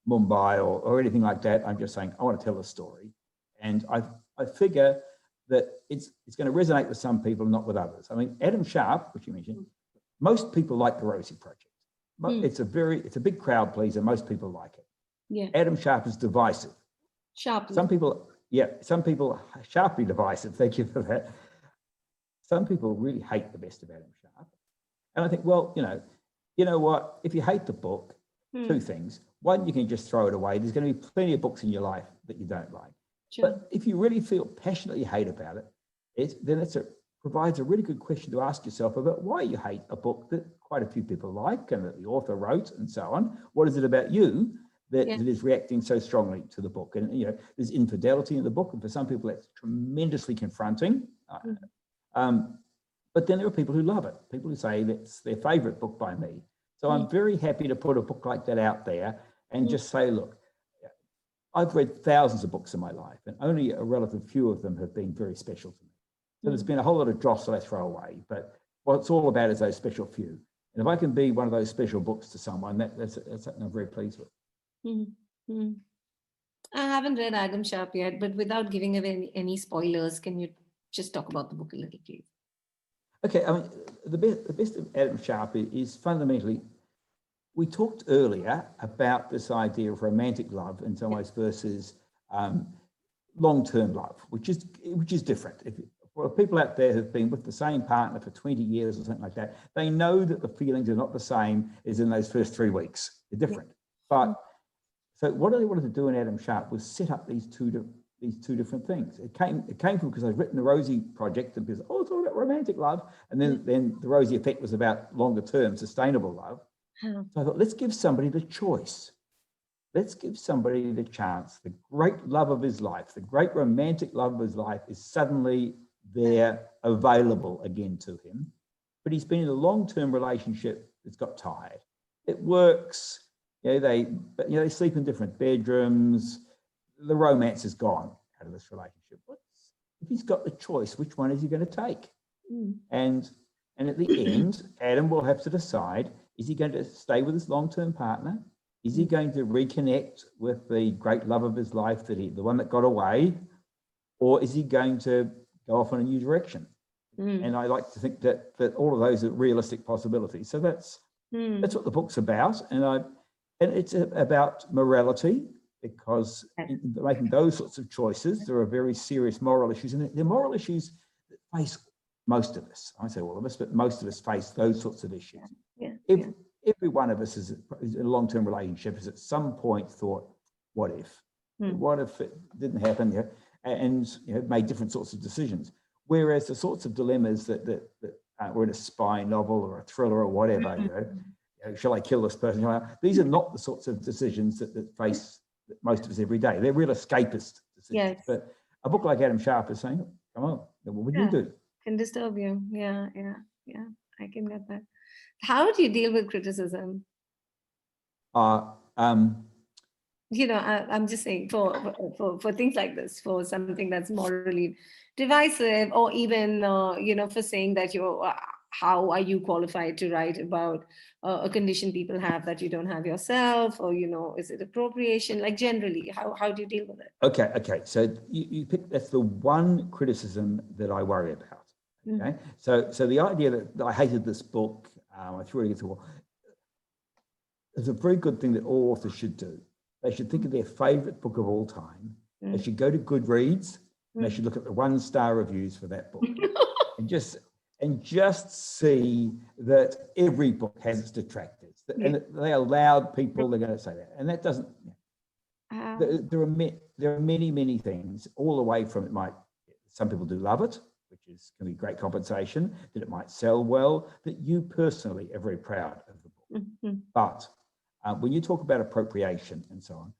Mumbai or anything like that. I'm just saying, I want to tell a story. And I figure that it's going to resonate with some people, not with others. I mean, Adam Sharp, which you mentioned, most people like the Rosie Project. It's a big crowd pleaser. Most people like it. Yeah. Adam Sharp is divisive. Sharply. Some people sharply divisive. Thank you for that. Some people really hate the best of Adam Sharp. And I think, well, you know what? If you hate the book, two things. One, you can just throw it away. There's going to be plenty of books in your life that you don't like. Sure. But if you really feel passionately hate about it, then provides a really good question to ask yourself about why you hate a book that quite a few people like and that the author wrote and so on. What is it about you that is reacting so strongly to the book? And there's infidelity in the book, and for some people that's tremendously confronting. But then there are people who love it, people who say that's their favourite book by me. So I'm very happy to put a book like that out there and just say, look, I've read thousands of books in my life, and only a relative few of them have been very special to me. So there's been a whole lot of dross that I throw away, but what it's all about is those special few. And if I can be one of those special books to someone, that's something I'm very pleased with. I haven't read Adam Sharp yet, but without giving away any spoilers, can you just talk about the book a little, please? Okay, I mean, the best of Adam Sharp is fundamentally, we talked earlier about this idea of romantic love in some ways versus long-term love, which is different. For people out there who've been with the same partner for 20 years or something like that, they know that the feelings are not the same as in those first 3 weeks. They're different. But so what I wanted to do in Adam Sharp was set up these two different things. It came from because I'd written the Rosie Project and people said, oh, it's all about romantic love. And then the Rosie Effect was about longer term sustainable love. So I thought, let's give somebody the choice. Let's give somebody the chance. The great love of his life, the great romantic love of his life is suddenly there, available again to him. But he's been in a long-term relationship that's got tired. It works. They sleep in different bedrooms. The romance is gone out of this relationship. If he's got the choice, which one is he going to take? And at the end, Adam will have to decide, is he going to stay with his long-term partner? Is he going to reconnect with the great love of his life, the one that got away? Or is he going to go off in a new direction? And I like to think that all of those are realistic possibilities. So that's what the book's about. And it's about morality, because in making those sorts of choices, there are very serious moral issues. And they're moral issues that face most of us. I say all of us, but most of us face those sorts of issues. Every one of us is in a long-term relationship has at some point thought, what if? What if it didn't happen? And made different sorts of decisions. Whereas the sorts of dilemmas that were in a spy novel or a thriller or whatever, shall I kill this person? These are not the sorts of decisions that face most of us every day. They're real escapist decisions. Yes. But a book like Adam Sharp is saying, come on, what would you do? Can disturb you. Yeah. I can get that. How do you deal with criticism? I'm just saying for things like this, for something that's morally divisive, or even for saying that how are you qualified to write about a condition people have that you don't have yourself, or is it appropriation? Like generally, how do you deal with it? Okay. So you pick, that's the one criticism that I worry about. Okay, so the idea that I hated this book, I threw it against the wall. It's a very good thing that all authors should do. They should think of their favourite book of all time. They should go to Goodreads and they should look at the 1-star reviews for that book, and just see that every book has its detractors, and they allowed people. They're going to say that, and that doesn't. There are many things all the way from some people do love it, which can be great compensation, that it might sell well, that you personally are very proud of the book. But when you talk about appropriation and so on,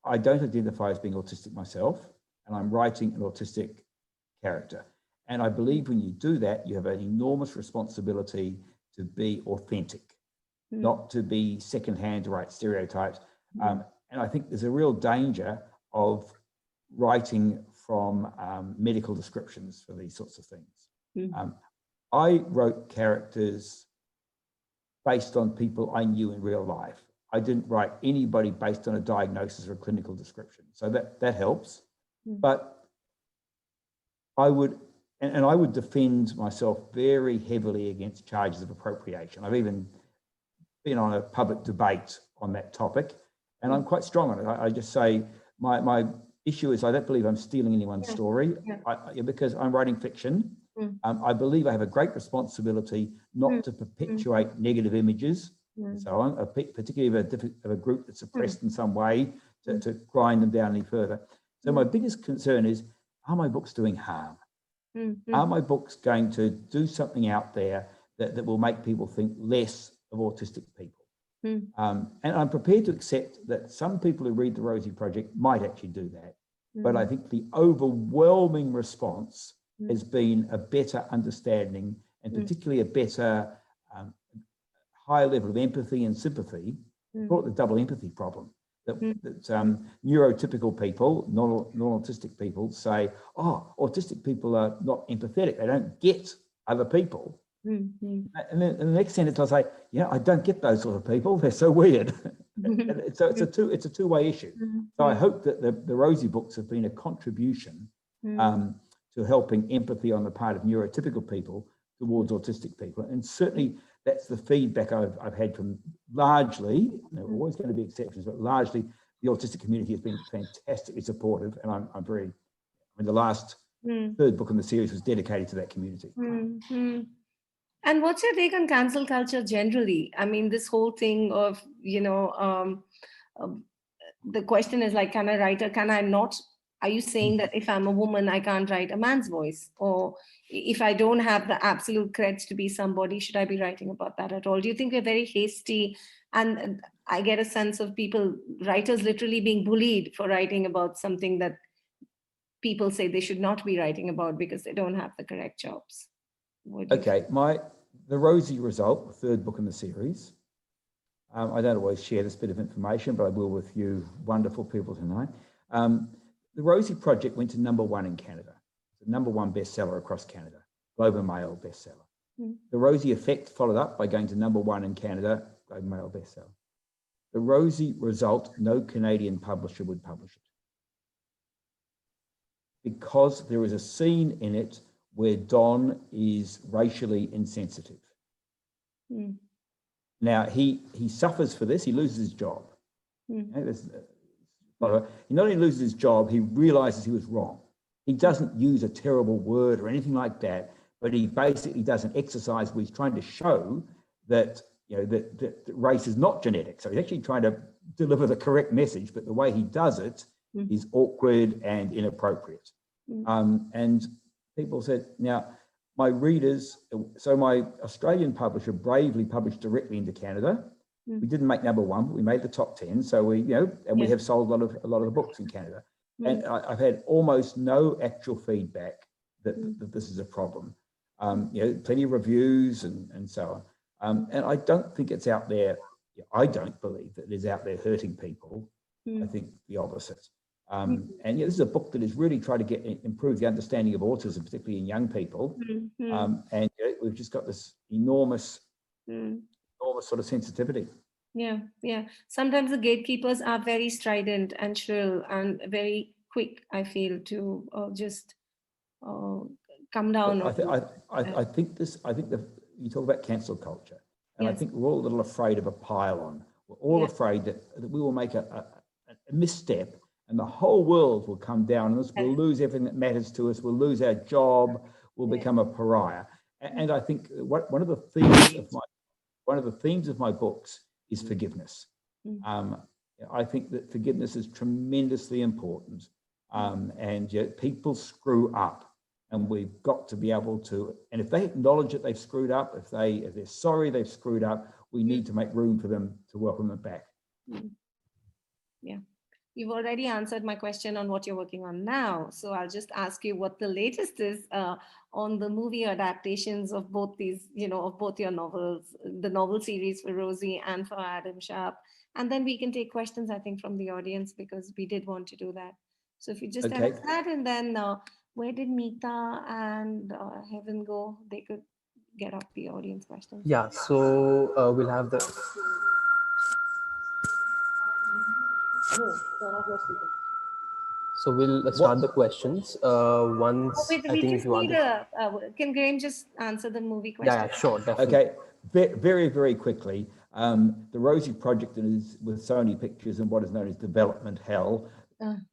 I don't identify as being autistic myself. and I'm writing an autistic character. And I believe when you do that, you have an enormous responsibility to be authentic, not to be secondhand to write stereotypes. And I think there's a real danger of writing from medical descriptions for these sorts of things. I wrote characters based on people I knew in real life. I didn't write anybody based on a diagnosis or a clinical description. So that helps. But I would, and I would defend myself very heavily against charges of appropriation. I've even been on a public debate on that topic, and I'm quite strong on it. I just say my issue is I don't believe I'm stealing anyone's story because I'm writing fiction. I believe I have a great responsibility not to perpetuate negative images and so on, particularly of a group that's oppressed in some way, to grind them down any further. So my biggest concern is, are my books doing harm? Are my books going to do something out there that will make people think less of autistic people? And I'm prepared to accept that some people who read the Rosie Project might actually do that. But I think the overwhelming response has been a better understanding, and particularly a better higher level of empathy and sympathy. I call it the double empathy problem. That neurotypical people, non-autistic people say, oh, autistic people are not empathetic. They don't get other people. And then in the next sentence, I'll say, yeah, I don't get those sort of people. They're so weird. So it's a two-way issue. So I hope that the Rosie books have been a contribution to helping empathy on the part of neurotypical people towards autistic people. And certainly that's the feedback I've had from largely, there are always going to be exceptions, but largely the autistic community has been fantastically supportive. And I'm very, the last third book in the series was dedicated to that community. And what's your take on cancel culture generally? I mean, this whole thing of, the question is like, can I write or can I not? Are you saying that if I'm a woman, I can't write a man's voice? Or if I don't have the absolute creds to be somebody, should I be writing about that at all? Do you think we're very hasty? And I get a sense of writers literally being bullied for writing about something that people say they should not be writing about because they don't have the correct jobs. Okay, the Rosie result, the third book in the series, I don't always share this bit of information, but I will with you wonderful people tonight. The Rosie Project went to #1 in Canada. It's the #1 bestseller across Canada, Globe and Mail bestseller. The Rosie Effect followed up by going to #1 in Canada, Globe and Mail bestseller. The Rosie result, no Canadian publisher would publish it, because there is a scene in it where Don is racially insensitive. Now, he suffers for this. He loses his job. He not only loses his job, he realizes he was wrong. He doesn't use a terrible word or anything like that, but he basically does an exercise where he's trying to show that, that race is not genetic. So he's actually trying to deliver the correct message, but the way he does it is awkward and inappropriate. And people said, now, my readers, so my Australian publisher bravely published directly into Canada. We didn't make #1, but we made the top 10. So we have sold a lot of the books in Canada. And I've had almost no actual feedback that this is a problem. Plenty of reviews and so on. And I don't think it's out there. I don't believe that it is out there hurting people. I think the opposite. And this is a book that is really trying to improve the understanding of autism, particularly in young people. And we've just got this enormous sort of sensitivity. Yeah. Sometimes the gatekeepers are very strident and shrill and very quick, I feel, to just come down. I think you talk about cancel culture, and I think we're all a little afraid of a pile-on. We're all afraid that we will make a misstep and the whole world will come down on us. We'll lose everything that matters to us. We'll lose our job. We'll become a pariah. And I think one of the themes of my books is forgiveness. I think that forgiveness is tremendously important. And people screw up, and we've got to be able to. And if they acknowledge that they've screwed up, if they're sorry they've screwed up, we need to make room for them to welcome them back. Yeah. You've already answered my question on what you're working on now. So I'll just ask you what the latest is on the movie adaptations of both these, of both your novels, the novel series for Rosie and for Adam Sharp. And then we can take questions, I think, from the audience because we did want to do that. So if you just tell us that, and then where did Meeta and Heaven go? They could get up the audience questions. Yeah, so we'll have the. So we'll start the questions. Once Oh, wait, I we think just if you want. need can Graeme just answer the movie question? Yeah, sure, definitely. Okay, very, very quickly. The Rosie project is with Sony Pictures and what is known as development hell.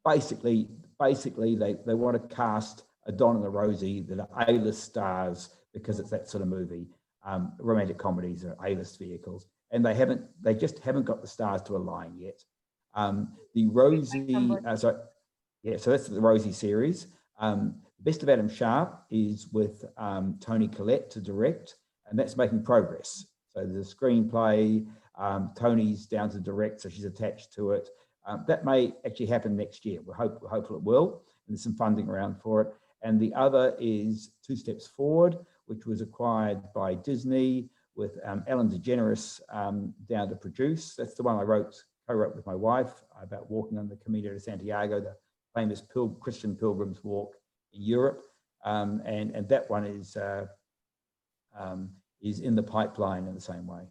Basically, they want to cast a Don and a Rosie that are A-list stars because it's that sort of movie. Romantic comedies are A-list vehicles, and they just haven't got the stars to align yet. The Rosie, so that's the Rosie series. Best of Adam Sharp is with Toni Collette to direct, and that's making progress. So there's a screenplay, Tony's down to direct, so she's attached to it. That may actually happen next year. We're hopeful it will, and there's some funding around for it. And the other is Two Steps Forward, which was acquired by Disney with Ellen DeGeneres down to produce. That's the one I co-wrote with my wife about walking on the Camino de Santiago, the famous Christian pilgrims walk in Europe, and that one is in the pipeline in the same way.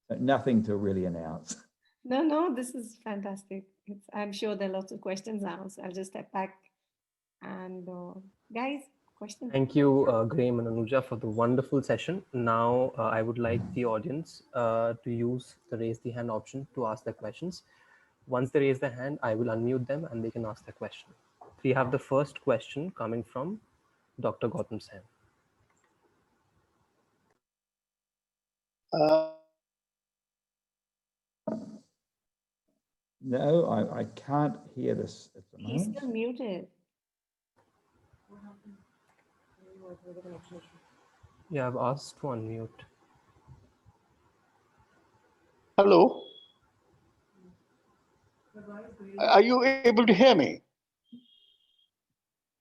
But nothing to really announce. No, this is fantastic. I'm sure there are lots of questions now, so I'll just step back and guys, questions. Thank you, Graeme and Anuja, for the wonderful session. Now, I would like the audience to use the raise the hand option to ask their questions. Once they raise their hand, I will unmute them and they can ask their question. We have the first question coming from Dr. Gautam Sen. No, I can't hear this at the moment. He's still muted. Yeah, I've asked to unmute. Hello. Are you able to hear me?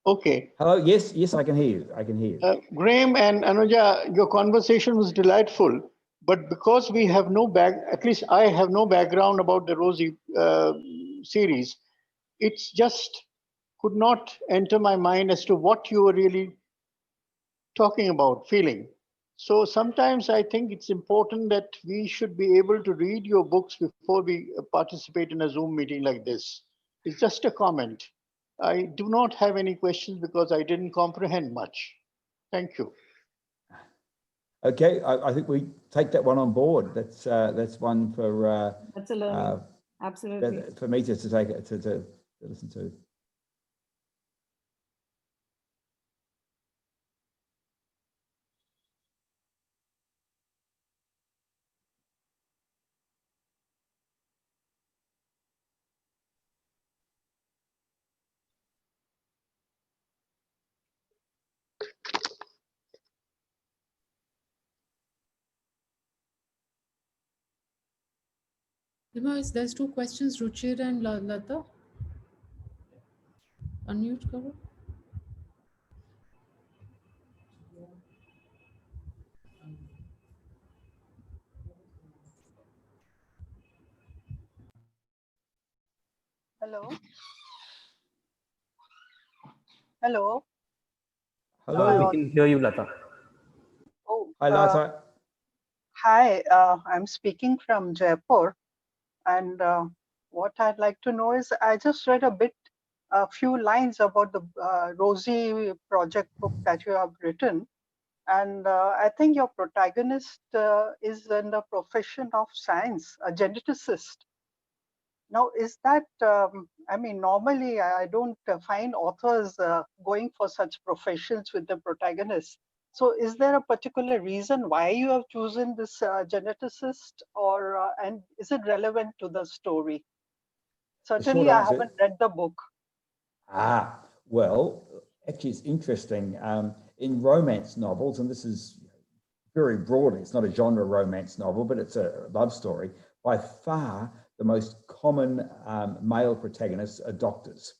Okay. Hello. Yes, I can hear you. I can hear you. Graeme and Anuja, your conversation was delightful, but because we have at least I have no background about the Rosie series, it's just could not enter my mind as to what you were really talking about, feeling. So sometimes I think it's important that we should be able to read your books before we participate in a Zoom meeting like this. It's just a comment. I do not have any questions because I didn't comprehend much. Thank you. Okay, I think we take that one on board. That's one for that's a learning. Absolutely. For me to take it to listen to. There's two questions, Ruchir and Lata. Unmute, cover. Hello. Hello. Hello. We can hear you, Lata. Oh, Hi, Lata. hi. I'm speaking from Jaipur, and what I'd like to know is I just read a few lines about the Rosie project book that you have written, and I think your protagonist is in the profession of science, a geneticist. Now, is that, I mean, normally I don't find authors going for such professions with the protagonist. So is there a particular reason why you have chosen this geneticist, or and is it relevant to the story? Certainly, I haven't read the book. Well, actually, it's interesting. In romance novels, and this is very broadly, it's not a genre romance novel, but it's a love story. By far, the most common male protagonists are doctors.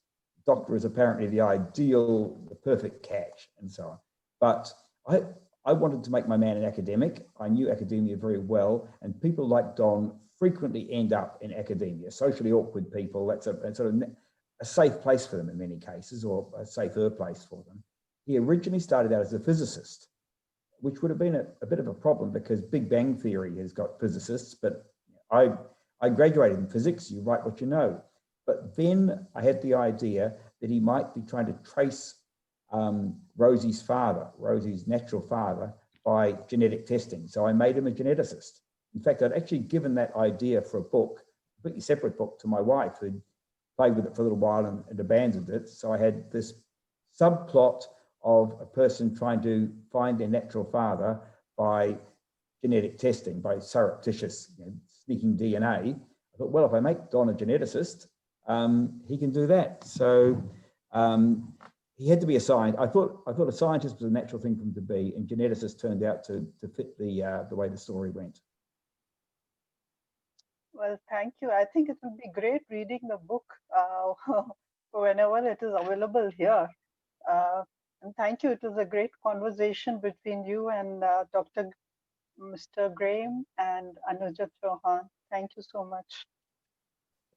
Doctor is apparently the ideal, the perfect catch, and so on. But I wanted to make my man an academic. I knew academia very well, and people like Don frequently end up in academia. Socially awkward people, that's a sort of a safe place for them in many cases, or a safer place for them. He originally started out as a physicist, which would have been a bit of a problem because Big Bang Theory has got physicists, but I graduated in physics, you write what you know. But then I had the idea that he might be trying to trace Rosie's natural father, by genetic testing. So I made him a geneticist. In fact, I'd actually given that idea for a book, a completely separate book, to my wife, who'd played with it for a little while and abandoned it. So I had this subplot of a person trying to find their natural father by genetic testing, by surreptitious sneaking DNA. I thought, well, if I make Don a geneticist, he can do that. So he had to be a scientist. I thought a scientist was a natural thing for him to be, and geneticist turned out to fit the way the story went. Well, thank you. I think it will be great reading the book whenever it is available here. And thank you. It was a great conversation between you and Mr. Graeme and Anuja Chauhan. Thank you so much.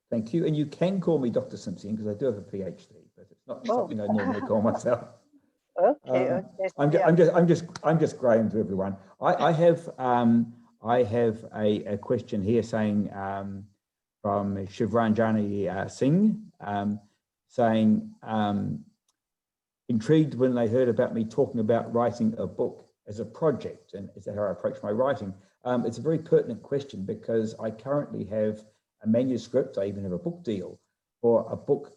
Thank you. And you can call me Dr. Simsion because I do have a PhD, but it's not something I normally call myself. Okay, okay. I'm just Graeme to everyone. I have a question here saying from Shivranjani Singh saying intrigued when they heard about me talking about writing a book as a project, and is that how I approach my writing? It's a very pertinent question because I currently have a manuscript. I even have a book deal for a book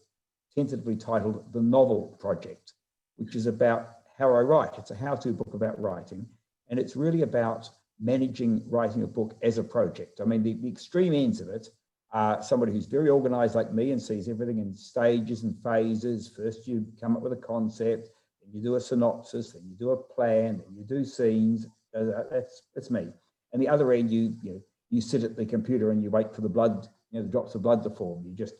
tentatively titled The Novel Project, which is about how I write. It's a how-to book about writing, and it's really about managing writing a book as a project. I mean, the extreme ends of it are somebody who's very organized like me and sees everything in stages and phases. First you come up with a concept, then you do a synopsis, then you do a plan, then you do scenes. That's me. And the other end, you sit at the computer and you wait for the blood, the drops of blood to form. You just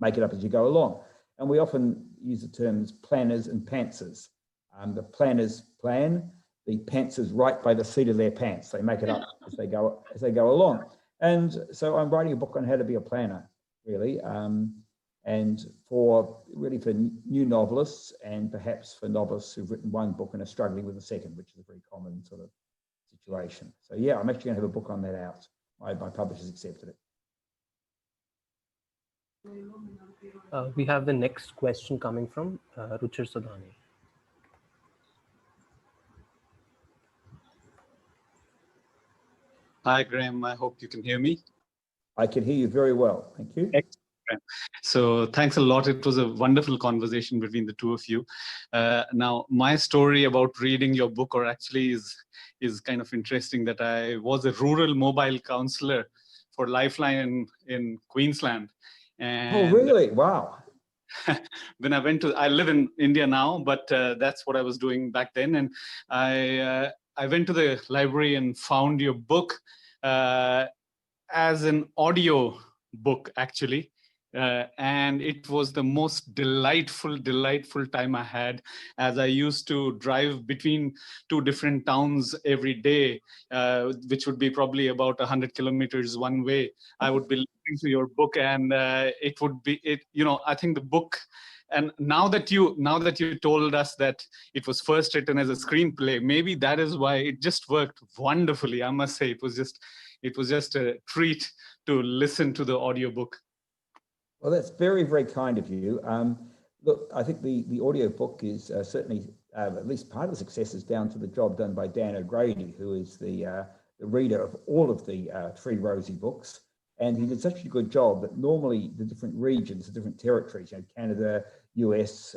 make it up as you go along. And we often use the terms planners and pantsers. The planners plan, the pantsers write by the seat of their pants. They make it up as they go along. And so I'm writing a book on how to be a planner, really, and for new novelists, and perhaps for novelists who've written one book and are struggling with a second, which is a very common sort of situation. So yeah, I'm actually going to have a book on that out. My publishers accepted it. We have the next question coming from Ruchir Sudhani. Hi, Graeme. I hope you can hear me. I can hear you very well. Thank you. Excellent. So thanks a lot. It was a wonderful conversation between the two of you. Now, my story about reading your book, or actually is kind of interesting, that I was a rural mobile counselor for Lifeline in Queensland. And oh, really? Wow. When I live in India now, but that's what I was doing back then. And I went to the library and found your book as an audio book, actually. And it was the most delightful time I had, as I used to drive between two different towns every day, which would be probably about 100 kilometers one way. I would be listening to your book, and I think the book, and now that you told us that it was first written as a screenplay, maybe that is why it just worked wonderfully. I must say, it was just a treat to listen to the audiobook. Well, that's very, very kind of you. Look, I think the audio book is certainly, at least part of the success is down to the job done by Dan O'Grady, who is the reader of all of the three Rosie books. And he did such a good job that normally the different regions, the different territories, Canada, US,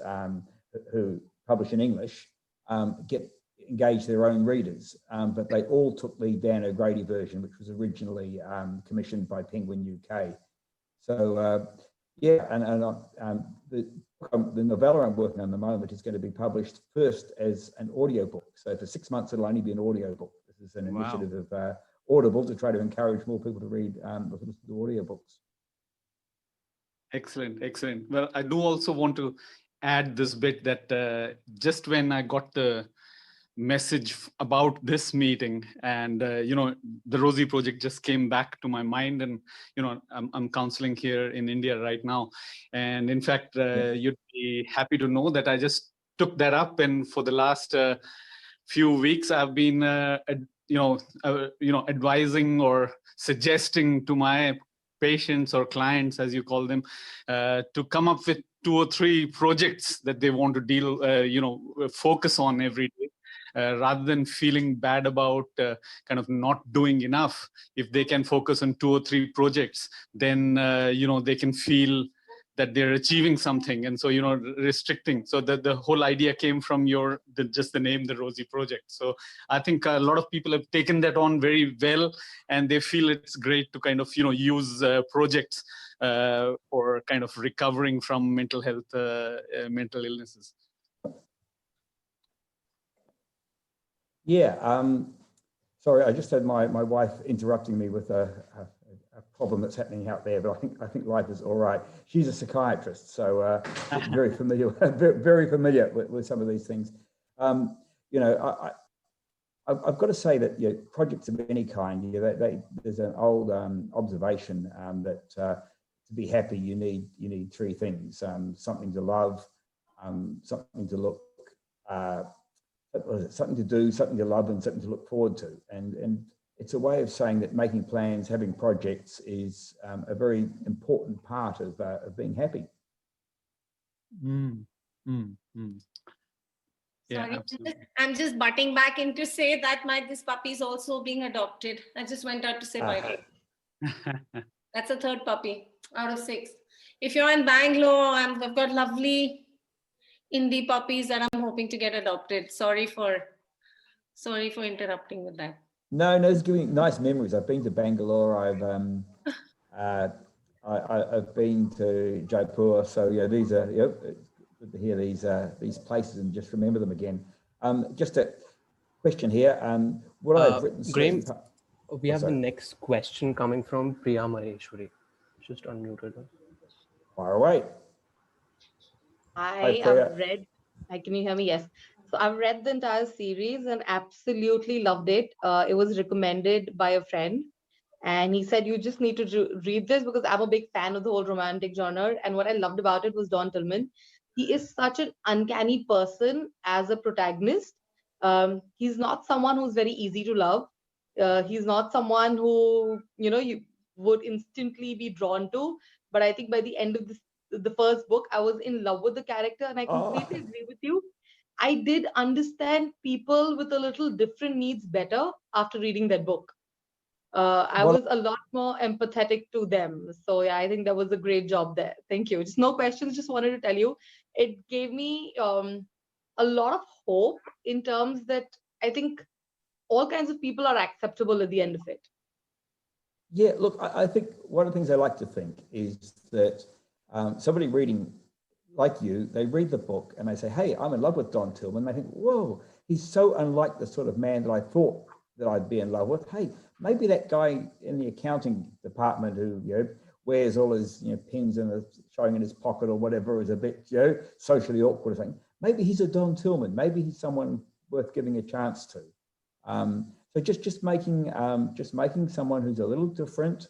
who publish in English, engage their own readers. But they all took the Dan O'Grady version, which was originally commissioned by Penguin UK. So yeah, and the novella I'm working on at the moment is going to be published first as an audio book. So for 6 months, it'll only be an audio book. This is an initiative of Audible to try to encourage more people to read, listen to audiobooks. Excellent, excellent. Well, I do also want to add this bit that just when I got the message about this meeting, and the Rosie project just came back to my mind, and I'm counseling here in India right now, and in fact, you'd be happy to know that I just took that up, and for the last few weeks, I've been advising or suggesting to my patients or clients, as you call them, to come up with 2 or 3 projects that they want to focus on every day. Rather than feeling bad about kind of not doing enough, if they can focus on 2 or 3 projects, then they can feel that they're achieving something, and so restricting. So that the whole idea came from just the name, the Rosie Project. So I think a lot of people have taken that on very well, and they feel it's great to kind of use projects for kind of recovering from mental health, mental illnesses. Yeah, sorry, I just had my wife interrupting me with a problem that's happening out there, but I think life is all right. She's a psychiatrist, so very familiar, very familiar with some of these things. I've got to say that projects of any kind, there's an old observation that to be happy you need 3 things: something to love, something to look. Something to do, something to love, and something to look forward to. And it's a way of saying that making plans, having projects is a very important part of being happy. Yeah, Sorry, absolutely. I'm just butting back in to say that this puppy is also being adopted. I just went out to say bye. That's a 3rd puppy out of 6. If you're in Bangalore, I've got lovely indie puppies that I'm hoping to get adopted. Sorry for interrupting with that. No, it's giving nice memories. I've been to Bangalore. I've been to Jaipur. So these are good to hear these places and just remember them again. Just a question here. What I've written. Graeme, we have the next question coming from Priya Maheshwari. Just unmuted her. Fire away. I've read. Can you hear me? Yes. So I've read the entire series and absolutely loved it. It was recommended by a friend, and he said you just need to read this because I'm a big fan of the whole romantic genre. And what I loved about it was Don Tillman. He is such an uncanny person as a protagonist. He's not someone who's very easy to love. He's not someone who you would instantly be drawn to. But I think by the end of the first book, I was in love with the character, and I completely agree with you. I did understand people with a little different needs better after reading that book. I was a lot more empathetic to them. So yeah, I think that was a great job there. Thank you. Just no questions. Just wanted to tell you, it gave me a lot of hope in terms that I think all kinds of people are acceptable at the end of it. Yeah, look, I think one of the things I like to think is that somebody reading like you, they read the book and they say, hey, I'm in love with Don Tillman. They think, whoa, he's so unlike the sort of man that I thought that I'd be in love with. Hey, maybe that guy in the accounting department who wears all his pins and showing in his pocket or whatever is a bit socially awkward thing. Maybe he's a Don Tillman. Maybe he's someone worth giving a chance to. So just making someone who's a little different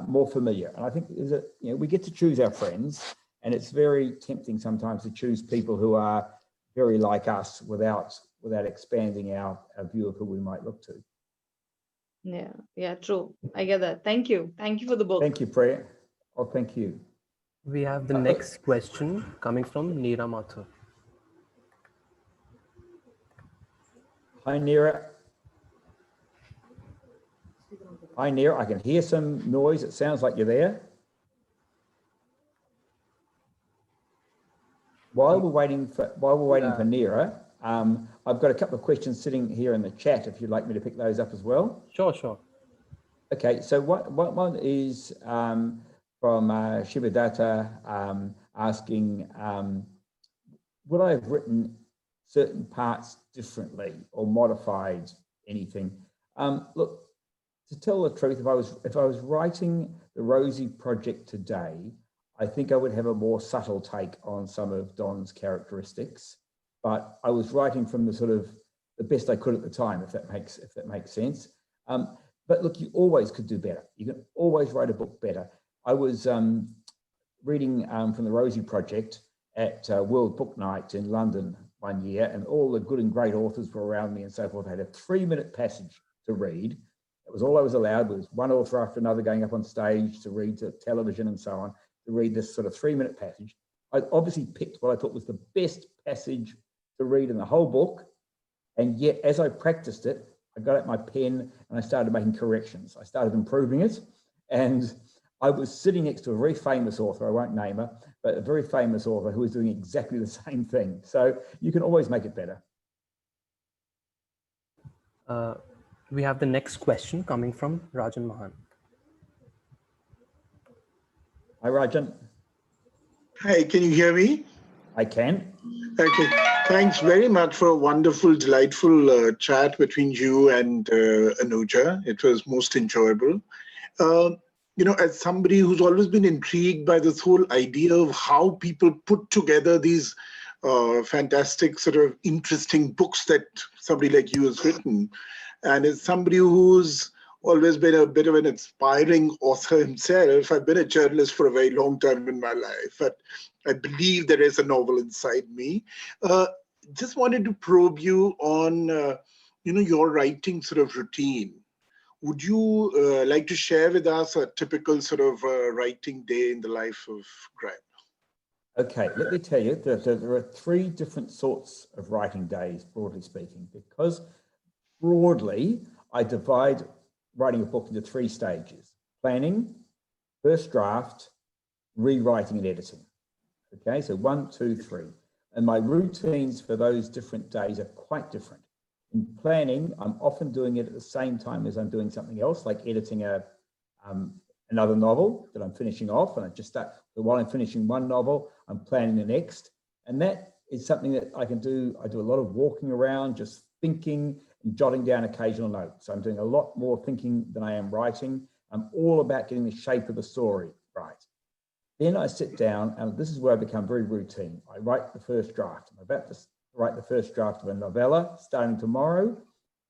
more familiar. And I think is that we get to choose our friends, and it's very tempting sometimes to choose people who are very like us without expanding our view of who we might look to. Yeah, true. I get that. Thank you for the book. Thank you, Priya. Oh, thank you. We have the next question coming from Neera Mathur. Hi, Neera. Hi, Neera. I can hear some noise. It sounds like you're there. While we're waiting for Neera, I've got a couple of questions sitting here in the chat. If you'd like me to pick those up as well. Sure. Okay. So one is from Shivadatta asking, would I have written certain parts differently or modified anything? Look, to tell the truth, if I was writing the Rosie project today, I think I would have a more subtle take on some of Don's characteristics, but I was writing from the sort of the best I could at the time, if that makes sense. But look, you always could do better. You can always write a book better. I was reading from the Rosie Project at World Book Night in London one year, and all the good and great authors were around me and so forth. I had a 3-minute passage to read. It was all I was allowed. It was one author after another going up on stage to read to television and so on, to read this sort of 3-minute passage. I obviously picked what I thought was the best passage to read in the whole book. And yet, as I practiced it, I got out my pen and I started making corrections. I started improving it. And I was sitting next to a very famous author, I won't name her, but a very famous author who was doing exactly the same thing. So you can always make it better. We have the next question coming from Rajan Mahan. Hi, Rajan. Hi, can you hear me? I can. Okay, thanks very much for a wonderful, delightful chat between you and Anuja. It was most enjoyable. You know, as somebody who's always been intrigued by this whole idea of how people put together these fantastic, sort of interesting books that somebody like you has written, and as somebody who's always been a bit of an inspiring author himself, I've been a journalist for a very long time in my life, but I believe there is a novel inside me. Just wanted to probe you on, you know, your writing sort of routine. Would you like to share with us a typical sort of writing day in the life of Graeme? Okay, let me tell you that there are 3 different sorts of writing days, broadly speaking, because broadly, I divide writing a book into 3 stages: planning, first draft, rewriting and editing. Okay, so 1, 2, 3. And my routines for those different days are quite different. In planning, I'm often doing it at the same time as I'm doing something else, like editing another novel that I'm finishing off. And I just start, so while I'm finishing one novel, I'm planning the next. And that is something that I can do. I do a lot of walking around, just thinking and jotting down occasional notes. So I'm doing a lot more thinking than I am writing. I'm all about getting the shape of the story right. Then I sit down, and this is where I become very routine. I write the first draft. I'm about to write the first draft of a novella starting tomorrow,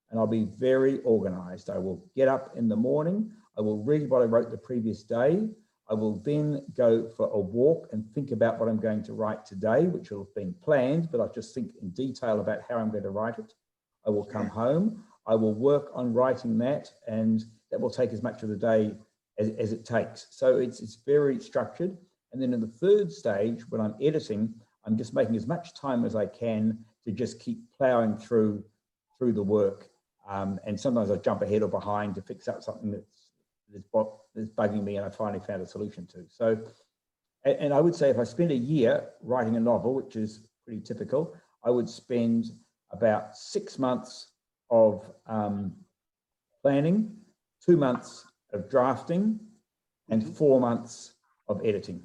and I'll be very organized. I will get up in the morning. I will read what I wrote the previous day. I will then go for a walk and think about what I'm going to write today, which will have been planned, but I'll just think in detail about how I'm going to write it. I will come home. I will work on writing that, and that will take as much of the day as it takes. So it's very structured. And then in the third stage, when I'm editing, I'm just making as much time as I can to just keep plowing through the work. And sometimes I jump ahead or behind to fix up something that's bugging me and I finally found a solution to. So, and I would say if I spend a year writing a novel, which is pretty typical, I would spend about 6 months of planning, 2 months of drafting, and 4 months of editing.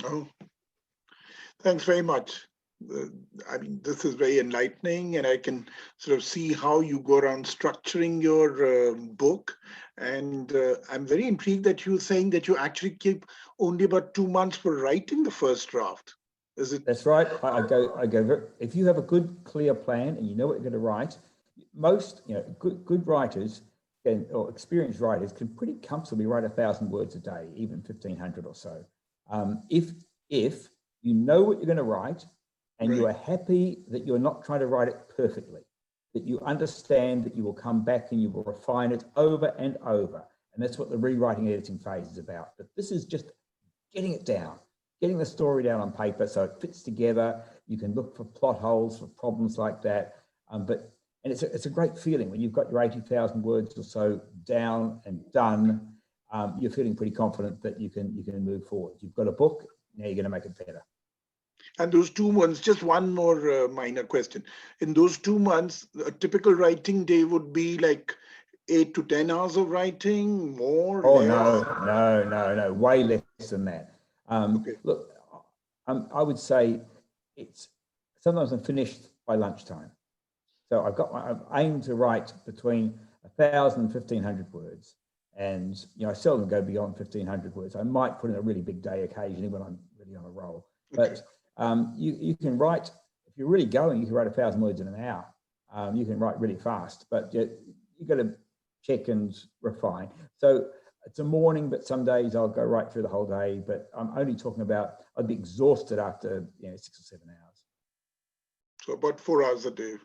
Oh, thanks very much. I mean, this is very enlightening, and I can sort of see how you go around structuring your book. And I'm very intrigued that you're saying that you actually keep only about 2 months for writing the first draft. Is it? That's right. I go. If you have a good, clear plan and you know what you're going to write, most good writers or experienced writers can pretty comfortably write 1,000 words a day, even 1,500 or so. If you know what you're going to write and you are happy that you're not trying to write it perfectly, that you understand that you will come back and you will refine it over and over. And that's what the rewriting editing phase is about. But this is just getting it down, getting the story down on paper so it fits together. You can look for plot holes, for problems like that. And it's a great feeling when you've got your 80,000 words or so down and done. You're feeling pretty confident that you can move forward. You've got a book, now you're going to make it better. And those 2 months, just one more minor question. In those 2 months, a typical writing day would be like 8 to 10 hours of writing, more? Oh, less? no, way less than that. Okay. Look, I would say sometimes I'm finished by lunchtime. So I've aimed to write between 1,000 and 1,500 words. And, I seldom go beyond 1,500 words. I might put in a really big day occasionally when I'm really on a roll. But you can write, if you're really going, you can write 1,000 words in an hour. You can write really fast, but you've got to check and refine. So it's a morning, but some days I'll go right through the whole day, but I'm only talking about, I'd be exhausted after 6 or 7 hours. So about 4 hours a day.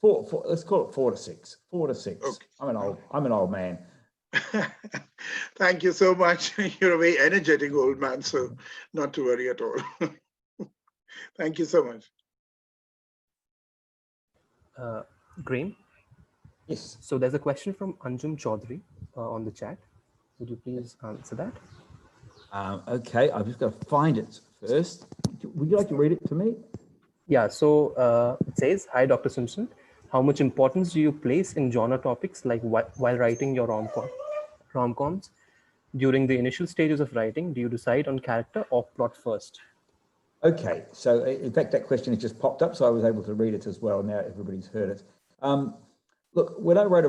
Four, let's call it 4 to 6. 4 to 6. Okay. I'm an old man. Thank you so much. You're a very energetic old man, so not to worry at all. Thank you so much. Graeme? Yes. So there's a question from Anjum Chaudhary on the chat. Would you please answer that? Okay, I've just got to find it first. Would you like to read it to me? Yeah, so it says, hi, Dr. Simsion. How much importance do you place in genre topics like while writing your rom-coms? During the initial stages of writing, do you decide on character or plot first? Okay, so in fact, that question has just popped up, so I was able to read it as well. Now everybody's heard it. Look, when I wrote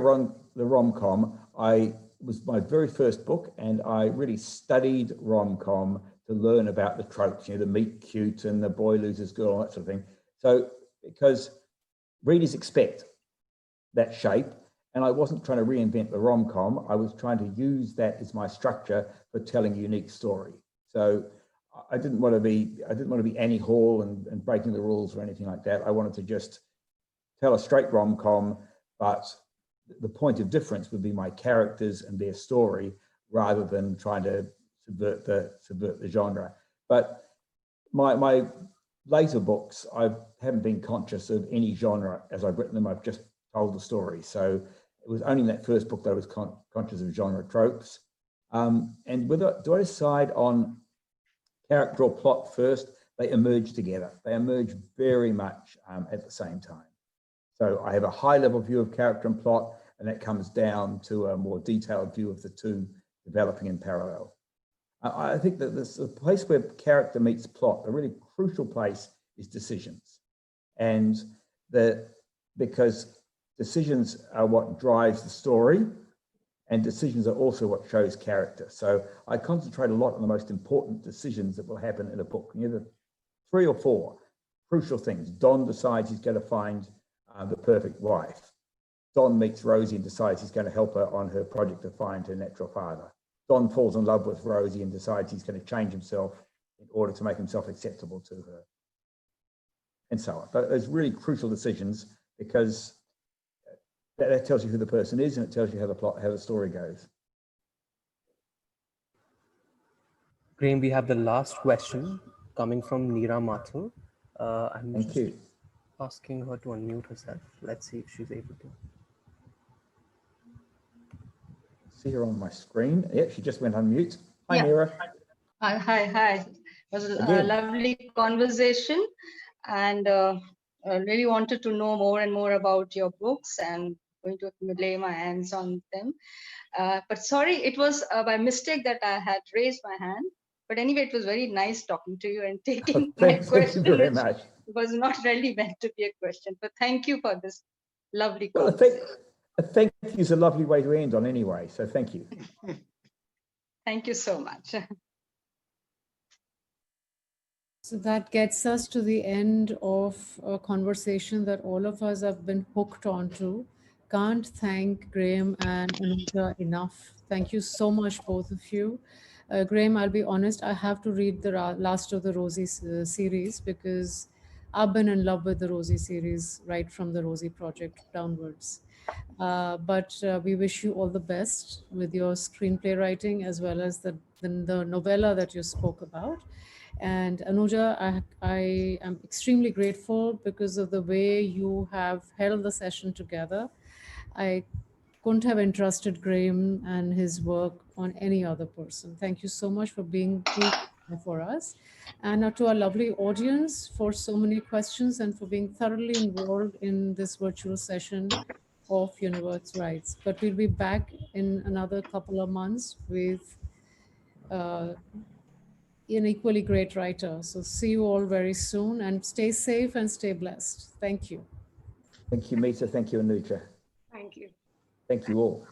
the rom-com, it was my very first book, and I really studied rom-com to learn about the tropes, the meet cute and the boy loses girl, and that sort of thing. So, because readers expect that shape, and I wasn't trying to reinvent the rom-com, I was trying to use that as my structure for telling a unique story. So I didn't want to be Annie Hall and breaking the rules or anything like that. I wanted to just tell a straight rom-com, but the point of difference would be my characters and their story, rather than trying to subvert the genre. But my later books, I haven't been conscious of any genre as I've written them. I've just told the story. So it was only in that first book that I was conscious of genre tropes. And do I decide on character or plot first? They emerge together. They emerge very much at the same time. So I have a high level view of character and plot, and that comes down to a more detailed view of the two developing in parallel. I think that the place where character meets plot, the really crucial place, is decisions. And because decisions are what drives the story, and decisions are also what shows character. So I concentrate a lot on the most important decisions that will happen in a book. The 3 or 4 crucial things. Don decides he's going to find the perfect wife. Don meets Rosie and decides he's going to help her on her project to find her natural father. Don falls in love with Rosie and decides he's going to change himself in order to make himself acceptable to her, and so on. But those really crucial decisions, because that tells you who the person is, and it tells you how the story goes. Graeme, we have the last question coming from Neera Mathur. I'm Thank you. asking her to unmute herself. Let's see if she's able to. See her on my screen. Yeah, she just went unmute. Hi, Yeah. Neera. Hi. It was a Again. lovely conversation, and I really wanted to know more and more about your books, and going to lay my hands on them. But sorry, it was by mistake that I had raised my hand. But anyway, it was very nice talking to you and taking my question, Thank you very which much. was not really meant to be a question. But thank you for this lovely Well, conversation. thank you is a lovely way to end on anyway, so thank you. Thank you so much. So that gets us to the end of a conversation that all of us have been hooked onto. Can't thank Graeme and Anuja enough. Thank you so much, both of you. Graeme, I'll be honest, I have to read the last of the Rosie series, because I've been in love with the Rosie series right from the Rosie project downwards. But we wish you all the best with your screenplay writing, as well as the novella that you spoke about. And Anuja, I am extremely grateful because of the way you have held the session together. I couldn't have entrusted Graeme and his work on any other person. Thank you so much for being who for us. And to our lovely audience, for so many questions and for being thoroughly involved in this virtual session of Universe Rights. But we'll be back in another couple of months with an equally great writer. So see you all very soon, and stay safe and stay blessed. Thank you. Thank you, Mita. Thank you, Anuja. Thank you. Thank you all.